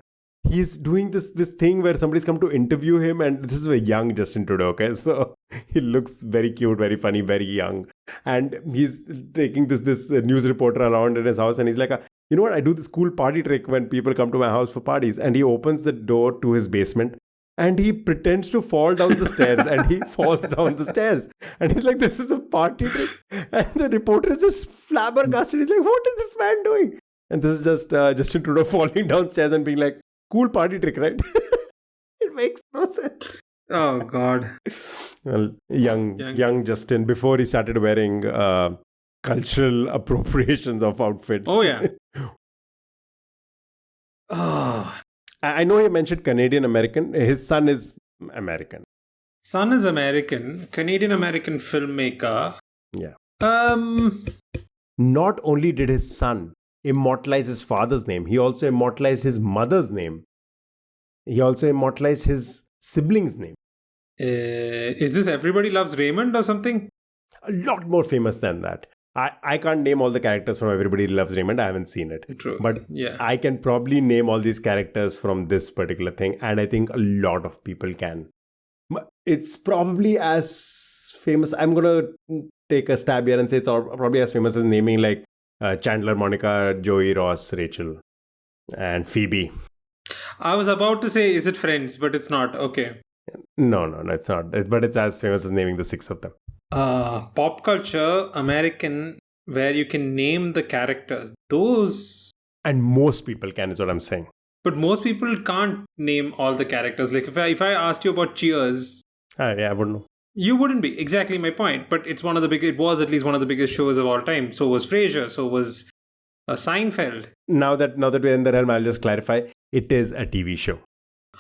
S2: He's doing this thing where somebody's come to interview him, and this is a young Justin Trudeau, okay? So he looks very cute, very funny, very young. And he's taking this news reporter around in his house, and he's like, you know what? I do this cool party trick when people come to my house for parties. And he opens the door to his basement, and he pretends to fall down the stairs, and he falls down the stairs, and he's like, "This is a party trick," and the reporter is just flabbergasted. He's like, "What is this man doing?" And this is just Justin Trudeau falling downstairs and being like, "Cool party trick, right?" It makes no sense.
S1: Oh God.
S2: Well, young Justin, before he started wearing cultural appropriations of outfits.
S1: Oh yeah. Oh.
S2: I know he mentioned Canadian American. His son is American.
S1: Son is American, Canadian American filmmaker.
S2: Yeah.
S1: Not
S2: only did his son immortalize his father's name, he also immortalized his mother's name. He also immortalized his sibling's name.
S1: Is this Everybody Loves Raymond or something?
S2: A lot more famous than that. I can't name all the characters from Everybody Loves Raymond. I haven't seen it.
S1: True.
S2: But
S1: yeah,
S2: I can probably name all these characters from this particular thing. And I think a lot of people can. It's probably as famous. I'm going to take a stab here and say it's probably as famous as naming like Chandler, Monica, Joey, Ross, Rachel, and Phoebe.
S1: I was about to say, is it Friends? But it's not. Okay.
S2: No, it's not. But it's as famous as naming the 6 of them.
S1: Pop culture, American, where you can name the characters. Those...
S2: And most people can, is what I'm saying.
S1: But most people can't name all the characters. Like if I asked you about Cheers...
S2: yeah, I wouldn't know.
S1: You wouldn't be. Exactly my point. But it's it was at least one of the biggest shows of all time. So was Frasier. So was Seinfeld.
S2: Now that we're in the realm, I'll just clarify. It is a TV show.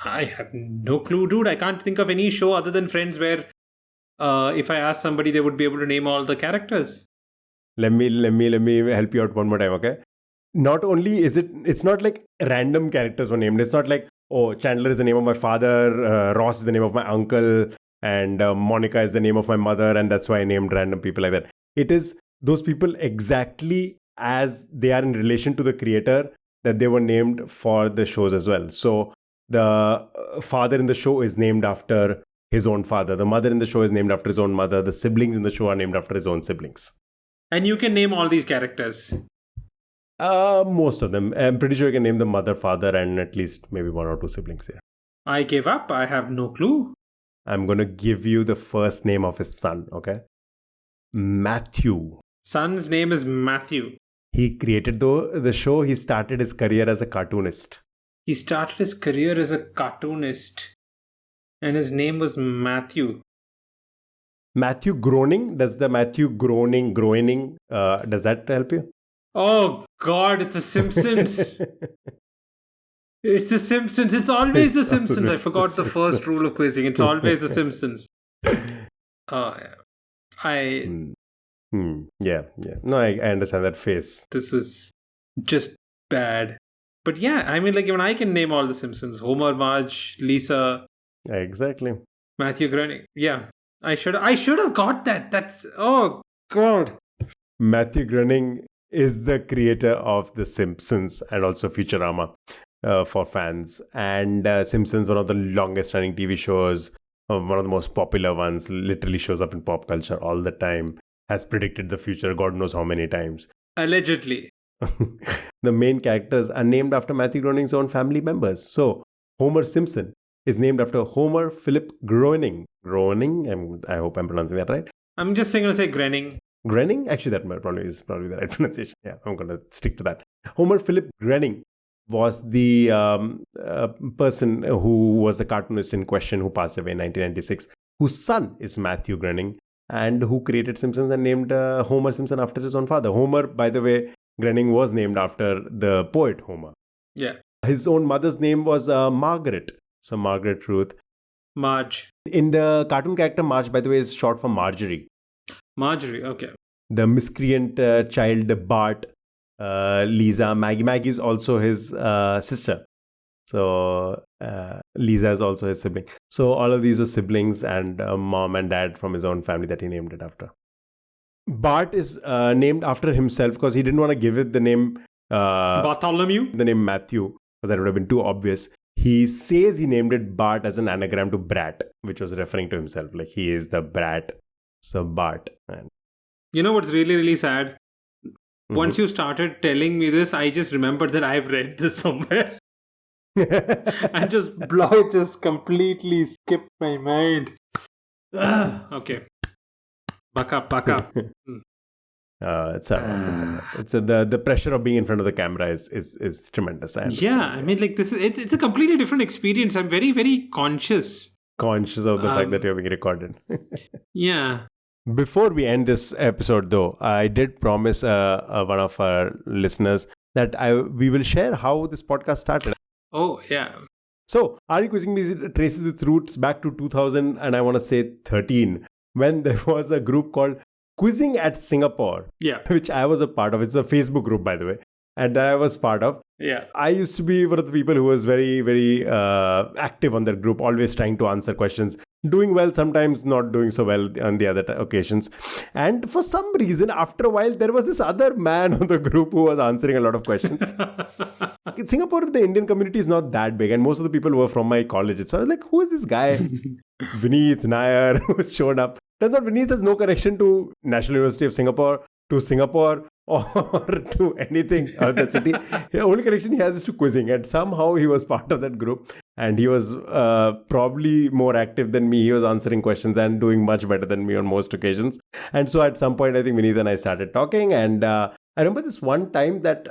S1: I have no clue, dude. I can't think of any show other than Friends where if I ask somebody, they would be able to name all the characters.
S2: Let me help you out one more time, okay? Not only is it's not like random characters were named. It's not like, oh, Chandler is the name of my father, Ross is the name of my uncle, and Monica is the name of my mother, and that's why I named random people like that. It is those people exactly as they are in relation to the creator that they were named for the shows as well. So the father in the show is named after his own father. The mother in the show is named after his own mother. The siblings in the show are named after his own siblings.
S1: And you can name all these characters?
S2: Most of them. I'm pretty sure you can name the mother, father, and at least maybe 1 or 2 siblings here.
S1: I give up. I have no clue.
S2: I'm going to give you the first name of his son, okay? Matthew.
S1: Son's name is Matthew.
S2: He created the show. He started his career as a cartoonist.
S1: He started his career as a cartoonist. And his name was Matthew.
S2: Matthew Groening? Does the Matthew Groening, does that help you?
S1: Oh God, it's a Simpsons. It's the Simpsons. It's always the Simpsons. I forgot the first rule of quizzing. It's always the Simpsons. Oh, yeah.
S2: Yeah. No, I understand that face.
S1: This is just bad. But yeah, I mean, like, even I can name all the Simpsons. Homer, Marge, Lisa.
S2: Exactly.
S1: Matthew Groening. Yeah. I should have got that. That's... Oh, God.
S2: Matthew Groening is the creator of The Simpsons and also Futurama for fans. And Simpsons, one of the longest running TV shows, one of the most popular ones, literally shows up in pop culture all the time, has predicted the future God knows how many times.
S1: Allegedly.
S2: The main characters are named after Matthew Groening's own family members. So, Homer Simpson is named after Homer Philip Groening. Groening? I hope I'm pronouncing that right.
S1: I'm just going to say Groening.
S2: Groening? Actually, that probably is the right pronunciation. Yeah, I'm going to stick to that. Homer Philip Groening was the person who was the cartoonist in question who passed away in 1996, whose son is Matthew Groening, and who created Simpsons and named Homer Simpson after his own father. Homer, by the way, Groening was named after the poet Homer.
S1: Yeah.
S2: His own mother's name was Margaret. So Margaret Ruth.
S1: Marge.
S2: In the cartoon character, Marge, by the way, is short for Marjorie.
S1: Marjorie, okay.
S2: The miscreant child, Bart, Lisa, Maggie. Maggie is also his sister. So Lisa is also his sibling. So all of these were siblings and mom and dad from his own family that he named it after. Bart is named after himself because he didn't want to give it the name
S1: Bartholomew.
S2: The name Matthew, because that would have been too obvious. He says he named it Bart as an anagram to brat, which was referring to himself. Like he is the brat. So Bart. And
S1: you know what's really, really sad? Once you started telling me this, I just remembered that I've read this somewhere. And just blow just completely skipped my mind. Okay. Buck up, buck up.
S2: It's all right. It's all right. The pressure of being in front of the camera is tremendous. I understand.
S1: Yeah, I mean, like, it's a completely different experience. I'm very, very conscious.
S2: Conscious of the fact that you're being recorded.
S1: Yeah.
S2: Before we end this episode, though, I did promise one of our listeners that we will share how this podcast started.
S1: Oh, yeah.
S2: So, Are You Quizzing Me traces its roots back to 2000 and I want to say 13, when there was a group called Quizzing at Singapore,
S1: Yeah.
S2: which I was a part of. It's a Facebook group, by the way, and I was part of.
S1: Yeah.
S2: I used to be one of the people who was very, very active on that group, always trying to answer questions, doing well, sometimes not doing so well on the other occasions. And for some reason, after a while, there was this other man on the group who was answering a lot of questions. In Singapore, the Indian community is not that big, and most of the people were from my college. So I was like, who is this guy? Vineet Nair, who's shown up. Turns out Vineet has no connection to National University of Singapore, or to anything of that city. The only connection he has is to quizzing, and somehow he was part of that group, and he was probably more active than me. He was answering questions and doing much better than me on most occasions. And so at some point, I think Vineet and I started talking, and I remember this one time that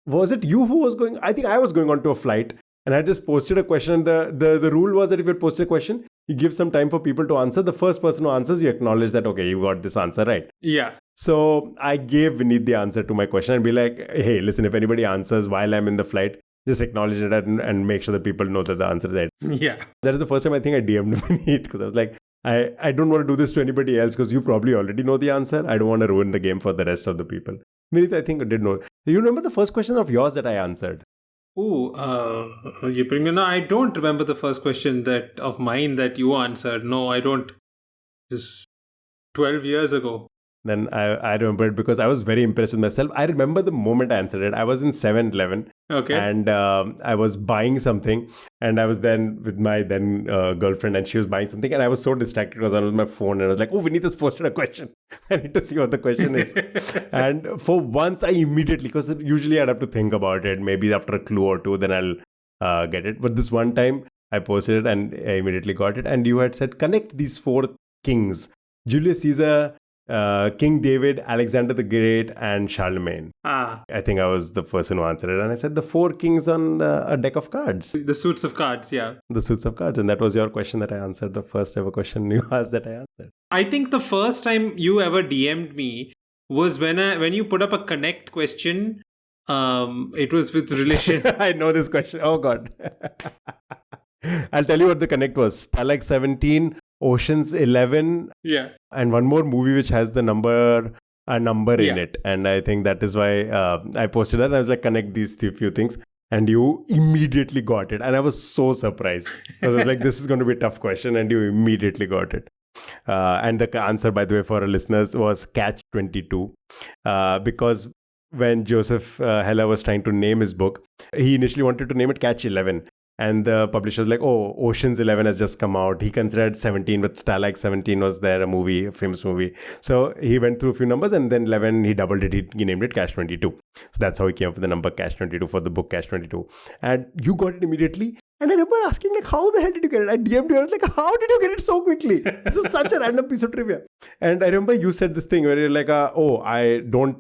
S2: was it you who was going? I think I was going on to a flight, and I just posted a question. And the rule was that if you post a question, you give some time for people to answer. The first person who answers, you acknowledge that, okay, you got this answer right.
S1: Yeah.
S2: So I gave Vineet the answer to my question and be like, hey, listen, if anybody answers while I'm in the flight, just acknowledge it and make sure that people know that the answer is right.
S1: Yeah.
S2: That is the first time I think I DM'd Vineet, because I was like, I don't want to do this to anybody else because you probably already know the answer. I don't want to ruin the game for the rest of the people. Vineet, I think, did know. You remember the first question of yours that I answered?
S1: Ooh, you bring me. No, I don't remember the first question of mine that you answered. No, I don't. Just 12 years ago.
S2: Then I remember it because I was very impressed with myself. I remember the moment I answered it. I was in 7-Eleven.
S1: Okay.
S2: And I was buying something. And I was then with my then girlfriend, and she was buying something. And I was so distracted because I was on my phone. And I was like, oh, Vineet has posted a question. I need to see what the question is. And for once, I immediately, because usually I'd have to think about it. Maybe after a clue or two, then I'll get it. But this one time, I posted it and I immediately got it. And you had said, connect these 4 kings: Julius Caesar, King David, Alexander the Great, and Shahnameh. I think I was the person who answered it. And I said the 4 kings on a deck of cards.
S1: The suits of cards, yeah.
S2: The suits of cards. And that was your question that I answered. The first ever question you asked that I answered.
S1: I think the first time you ever DM'd me was when you put up a connect question. It was with relation.
S2: I know this question. Oh, God. I'll tell you what the connect was. Stalag 17, Ocean's 11,
S1: Yeah.
S2: and one more movie which has a number
S1: Yeah.
S2: in it. And I think that is why I posted that. And I was like, connect these few things. And you immediately got it. And I was so surprised. Because I was like, this is going to be a tough question. And you immediately got it. And the answer, by the way, for our listeners was Catch 22. Because when Joseph Heller was trying to name his book, he initially wanted to name it Catch 11. And the publisher was like, oh, Ocean's 11 has just come out. He considered 17, but Stalag 17 was there, a famous movie. So he went through a few numbers, and then 11, he doubled it. He named it Catch 22. So that's how he came up with the number Catch 22 for the book Catch 22. And you got it immediately. And I remember asking, like, how the hell did you get it? I DM'd you. I was like, how did you get it so quickly? This is such a random piece of trivia. And I remember you said this thing where you're like, oh, I don't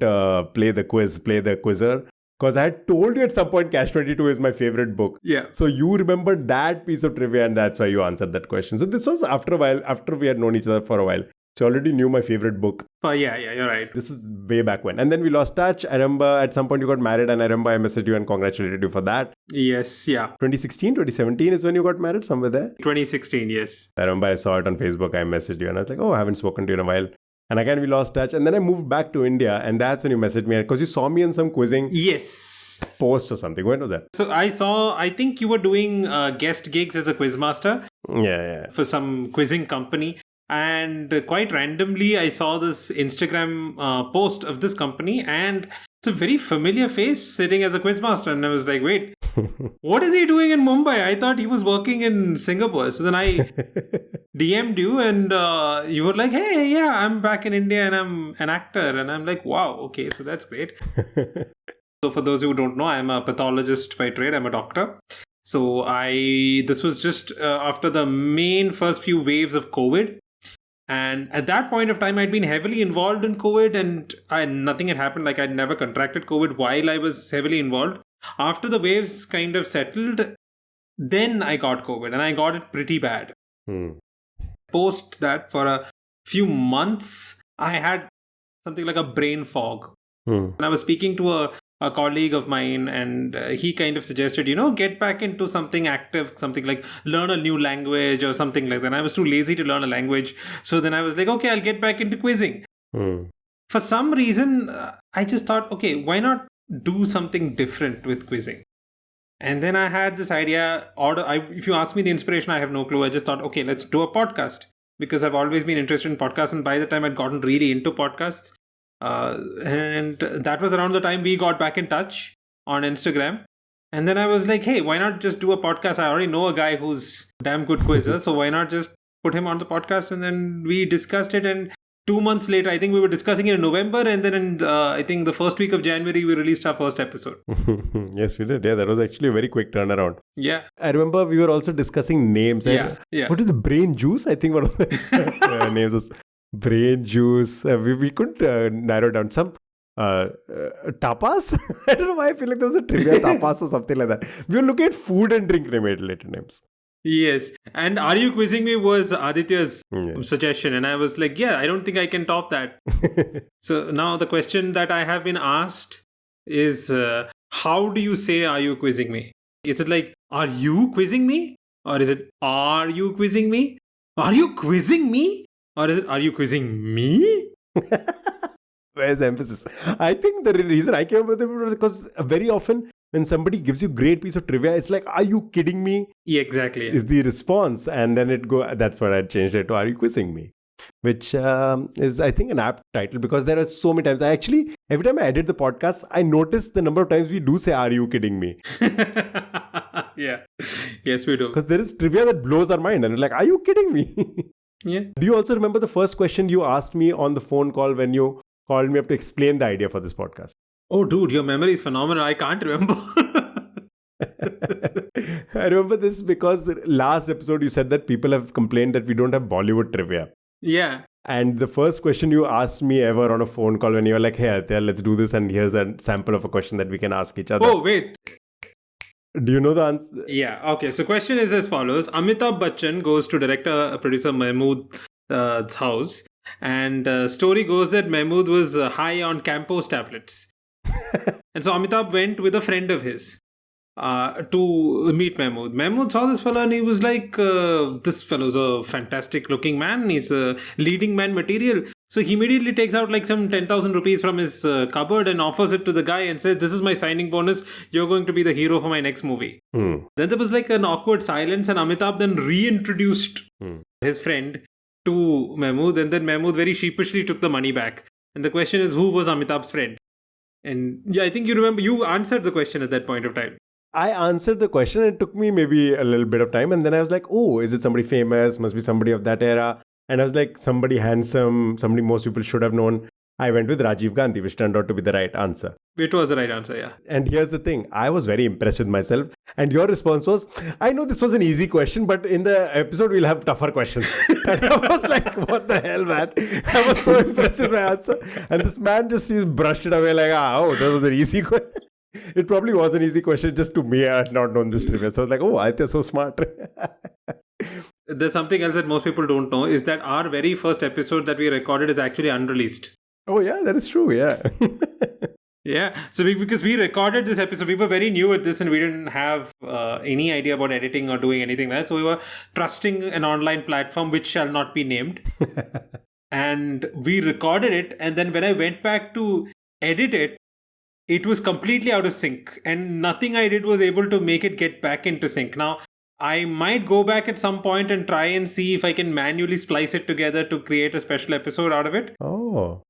S2: play the quiz, play the quizzer. Because I had told you at some point Catch 22 is my favorite book.
S1: Yeah.
S2: So you remembered that piece of trivia, and that's why you answered that question. So this was after a while, after we had known each other for a while. So you already knew my favorite book.
S1: Oh, yeah, you're right.
S2: This is way back when. And then we lost touch. I remember at some point you got married, and I remember I messaged you and congratulated you for that.
S1: Yes, yeah.
S2: 2016, 2017 is when you got married, somewhere there.
S1: 2016, yes.
S2: I remember I saw it on Facebook. I messaged you and I was like, oh, I haven't spoken to you in a while. And again, we lost touch. And then I moved back to India, and that's when you messaged me because you saw me in some quizzing.
S1: Yes.
S2: Post or something. When was that?
S1: So I think you were doing guest gigs as a quizmaster.
S2: Yeah.
S1: For some quizzing company. And quite randomly, I saw this Instagram post of this company, and it's a very familiar face sitting as a quizmaster. And I was like, wait, what is he doing in Mumbai? I thought he was working in Singapore. So then I DM'd you, and you were like, hey, yeah, I'm back in India and I'm an actor. And I'm like, wow, okay, so that's great. So for those who don't know, I'm a pathologist by trade. I'm a doctor. So this was just after the main first few waves of COVID. And at that point of time, I'd been heavily involved in COVID, and nothing had happened. Like, I'd never contracted COVID while I was heavily involved. After the waves kind of settled, then I got COVID, and I got it pretty bad. Post that, for a few months, I had something like a brain fog. And I was speaking to a colleague of mine, and he kind of suggested, get back into something active, something like learn a new language or something like that. And I was too lazy to learn a language. So then I was like, okay, I'll get back into quizzing. For some reason, I just thought, okay, why not do something different with quizzing? And then I had this idea, if you ask me the inspiration, I have no clue. I just thought, okay, let's do a podcast, because I've always been interested in podcasts. And by the time I'd gotten really into podcasts, and that was around the time we got back in touch on Instagram. And then I was like, hey, why not just do a podcast? I already know a guy who's a damn good quizzer, so why not just put him on the podcast? And then we discussed it, and 2 months later, I think we were discussing it in November, and then in I think the first week of January, we released our first episode.
S2: Yes, we did. Yeah, that was actually a very quick turnaround.
S1: Yeah.
S2: I remember we were also discussing names.
S1: Yeah.
S2: What is Brain Juice? I think one of the names was Brain Juice. We couldn't narrow down some tapas. I don't know why I feel like there was a trivia tapas or something like that. We were looking at food and drink related names.
S1: Yes. And Are You Quizzing Me was Aditya's suggestion. And I was like, yeah, I don't think I can top that. So now the question that I have been asked is, how do you say, are you quizzing me? Is it like, are you quizzing me? Or is it, are you quizzing me? Are you quizzing me? Or is it, are you quizzing me?
S2: Where's the emphasis? I think the reason I came up with it was because very often when somebody gives you a great piece of trivia, it's like, are you kidding me?
S1: Yeah, exactly.
S2: Is the response. And then that's what I changed it to, are you quizzing me? Which is, I think, an apt title, because there are so many times. Every time I edit the podcast, I notice the number of times we do say, are you kidding me?
S1: Yeah. Yes, we do.
S2: Because there is trivia that blows our mind. And it's like, are you kidding me?
S1: Yeah.
S2: Do you also remember the first question you asked me on the phone call when you called me up to explain the idea for this podcast?
S1: Oh, dude, your memory is phenomenal. I can't remember.
S2: I remember this because the last episode you said that people have complained that we don't have Bollywood trivia.
S1: Yeah.
S2: And the first question you asked me ever on a phone call when you were like, hey, Atya, let's do this, and here's a sample of a question that we can ask each other.
S1: Oh, wait.
S2: Do you know the answer?
S1: Yeah. Okay. So question is as follows. Amitabh Bachchan goes to producer Mahmood's house. And story goes that Mahmood was high on Campos tablets. And so Amitabh went with a friend of his to meet Mahmood. Mahmood saw this fellow and he was like, this fellow's a fantastic looking man. He's a leading man material. So he immediately takes out like some 10,000 rupees from his cupboard and offers it to the guy and says, this is my signing bonus. You're going to be the hero for my next movie. Then there was like an awkward silence, and Amitabh then reintroduced his friend to Mahmood, and then Mahmood very sheepishly took the money back. And the question is, who was Amitabh's friend? And yeah, I think you remember, you answered the question at that point of time.
S2: I answered the question. It took me maybe a little bit of time. And then I was like, oh, is it somebody famous? Must be somebody of that era. And I was like, somebody handsome, somebody most people should have known. I went with Rajiv Gandhi, which turned out to be the right answer.
S1: It was the right answer, yeah.
S2: And here's the thing. I was very impressed with myself. And your response was, I know this was an easy question, but in the episode, we'll have tougher questions. And I was like, what the hell, man? I was so impressed with my answer. And this man just brushed it away like, that was an easy question. It probably was an easy question just to me. I had not known this trivia. So I was like, oh, Aditya's so smart.
S1: There's something else that most people don't know, is that our very first episode that we recorded is actually unreleased.
S2: Oh, yeah, that is true. Yeah.
S1: Yeah. So because we recorded this episode, we were very new at this and we didn't have any idea about editing or doing anything like that. So we were trusting an online platform which shall not be named. And we recorded it. And then when I went back to edit it, it was completely out of sync. And nothing I did was able to make it get back into sync. Now, I might go back at some point and try and see if I can manually splice it together to create a special episode out of it.
S2: Oh.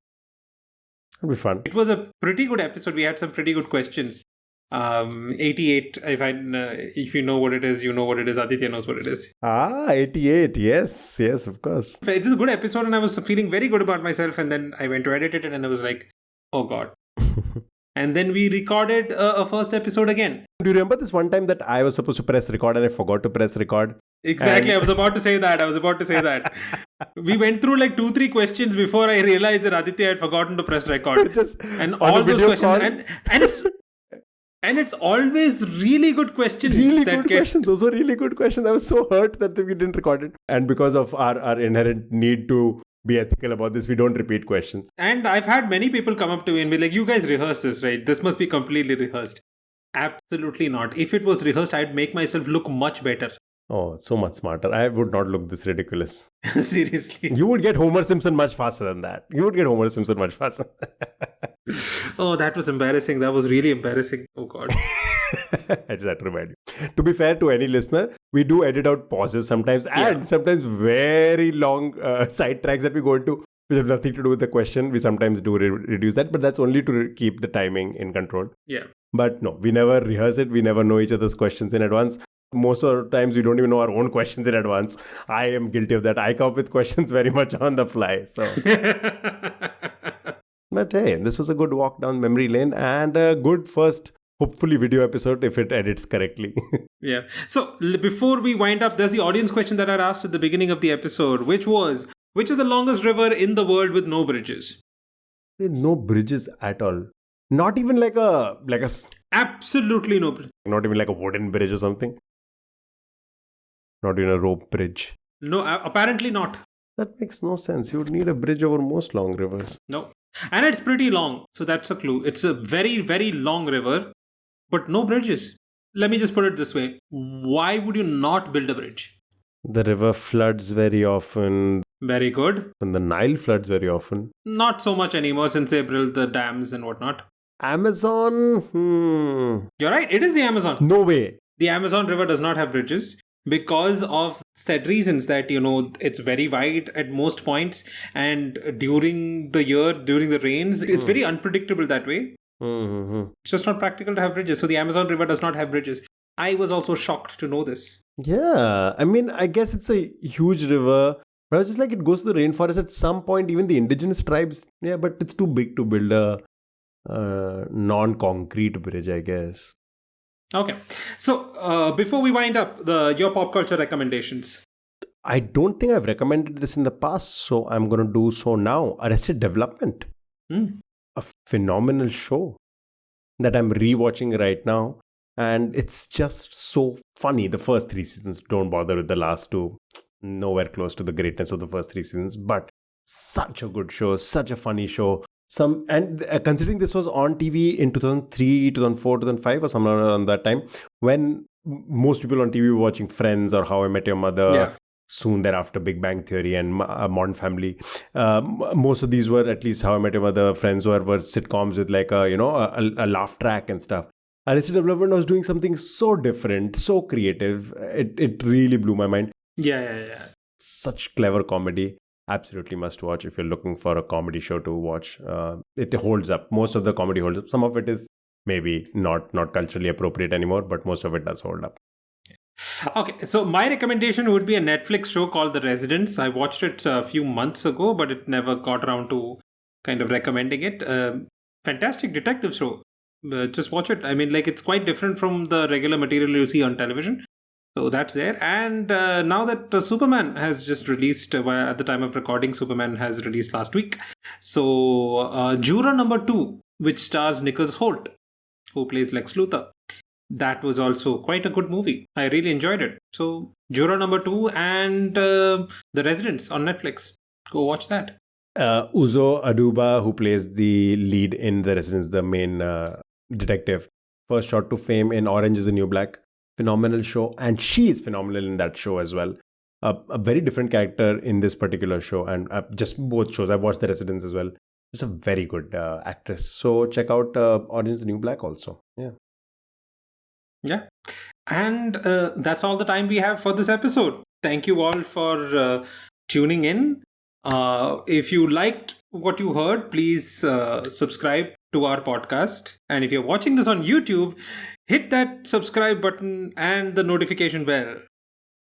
S2: That'd be fun.
S1: It was a pretty good episode. We had some pretty good questions. 88, if you know what it is, you know what it is. Aditya knows what it is.
S2: 88. Yes, of course.
S1: It was a good episode and I was feeling very good about myself. And then I went to edit it and I was like, oh God. And then we recorded a first episode again.
S2: Do you remember this one time that I was supposed to press record and I forgot to press record?
S1: Exactly.
S2: And-
S1: I was about to say that. We went through like 2-3 questions before I realized that Aditya had forgotten to press record.
S2: Just
S1: And
S2: on a
S1: all those
S2: video
S1: questions.
S2: call.
S1: And it's always really good questions.
S2: Really good questions. Those were really good questions. I was so hurt that we didn't record it. And because of our inherent need to be ethical about this, we don't repeat questions.
S1: And I've had many people come up to me and be like, you guys rehearsed this, right? This must be completely rehearsed. Absolutely not. If it was rehearsed, I'd make myself look much better.
S2: Oh, so much smarter. I would not look this ridiculous.
S1: Seriously.
S2: You would get Homer Simpson much faster than that.
S1: Oh, that was embarrassing. That was really embarrassing. Oh, God.
S2: I just had to remind you. To be fair to any listener, we do edit out pauses sometimes and sometimes very long side tracks that we go into which have nothing to do with the question. We sometimes do reduce that, but that's only to keep the timing in control.
S1: Yeah.
S2: But no, we never rehearse it. We never know each other's questions in advance. Most of the times, we don't even know our own questions in advance. I am guilty of that. I come up with questions very much on the fly. So, but hey, this was a good walk down memory lane and a good first, hopefully, video episode if it edits correctly.
S1: Yeah. So before we wind up, there's the audience question that I'd asked at the beginning of the episode, which is the longest river in the world with no bridges?
S2: There's no bridges at all. Not even like a
S1: Absolutely no bridge.
S2: not even like a wooden bridge or something. Not even a rope bridge.
S1: No, apparently not.
S2: That makes no sense. You would need a bridge over most long rivers.
S1: No. And it's pretty long. So that's a clue. It's a very, very long river, but no bridges. Let me just put it this way. Why would you not build a bridge?
S2: The river floods very often.
S1: Very good.
S2: And the Nile floods very often.
S1: Not so much anymore since they built the dams and whatnot.
S2: Amazon?
S1: You're right. It is the Amazon.
S2: No way.
S1: The Amazon River does not have bridges because of said reasons that, it's very wide at most points. And during the year, during the rains, it's very unpredictable that way.
S2: Mm-hmm.
S1: It's just not practical to have bridges. So the Amazon River does not have bridges. I was also shocked to know this.
S2: Yeah. I mean, I guess it's a huge river. But I was just like, it goes to the rainforest at some point. Even the indigenous tribes, but it's too big to build a non-concrete bridge, I guess.
S1: Okay. So before we wind up, your pop culture recommendations.
S2: I don't think I've recommended this in the past, so I'm going to do so now. Arrested Development. A phenomenal show that I'm rewatching right now. And it's just so funny. The first 3 seasons, don't bother with the last 2. Nowhere close to the greatness of the first 3 seasons. But such a good show, such a funny show. Considering this was on TV in 2003, 2004, 2005 or somewhere around that time, when most people on TV were watching Friends or How I Met Your Mother, soon thereafter Big Bang Theory and Modern Family. Most of these were, at least How I Met Your Mother, Friends were sitcoms with like a laugh track and stuff. Arrested Development was doing something so different, so creative. It really blew my mind.
S1: Yeah.
S2: Such clever comedy. Absolutely must watch if you're looking for a comedy show to watch. It holds up. Most of the comedy holds up. Some of it is maybe not culturally appropriate anymore, but most of it does hold up.
S1: Okay, so my recommendation would be a Netflix show called The Residents. I watched it a few months ago, but it never got around to kind of recommending it. Fantastic detective show. Just watch it. I mean, like, it's quite different from the regular material you see on television. So that's there. And now that Superman has just released, at the time of recording, Superman has released last week. So Juror number 2, which stars Nicholas Hoult, who plays Lex Luthor. That was also quite a good movie. I really enjoyed it. So Juror number 2 and The Residents on Netflix. Go watch that.
S2: Uzo Aduba, who plays the lead in The Residents, the main detective, first shot to fame in Orange is the New Black. Phenomenal show, and she is phenomenal in that show as well. A very different character in this particular show, and just both shows. I've watched The Residents as well. She's a very good actress. So check out Orange is the New Black also.
S1: Yeah. And that's all the time we have for this episode. Thank you all for tuning in. If you liked what you heard, please subscribe to our podcast. And if you're watching this on YouTube, hit that subscribe button and the notification bell.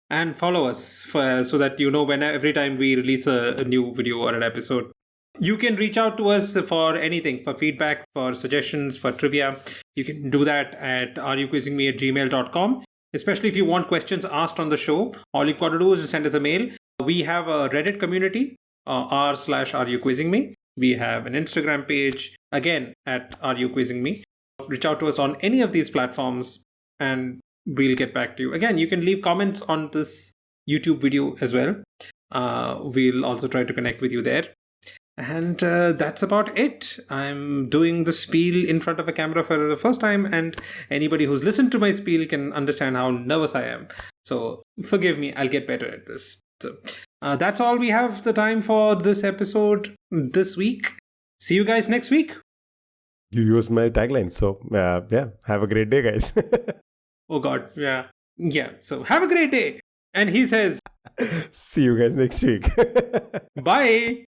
S1: And follow us so that you know every time we release a new video or an episode. You can reach out to us for anything, for feedback, for suggestions, for trivia. You can do that at areyoukquizzingme@gmail.com. Especially if you want questions asked on the show, all you've got to do is send us a mail. We have a Reddit community, r/areyoukquizzingme. We have an Instagram page, again, at areyoukquizzingme. Reach out to us on any of these platforms and we'll get back to you. Again, you can leave comments on this YouTube video as well. We'll also try to connect with you there. And that's about it. I'm doing the spiel in front of a camera for the first time, and anybody who's listened to my spiel can understand how nervous I am. So forgive me, I'll get better at this. So that's all we have the time for this episode this week. See you guys next week.
S2: You used my tagline. So, yeah, have a great day, guys.
S1: Oh, God. Yeah. Yeah. So have a great day. And he says,
S2: See you guys next week.
S1: bye.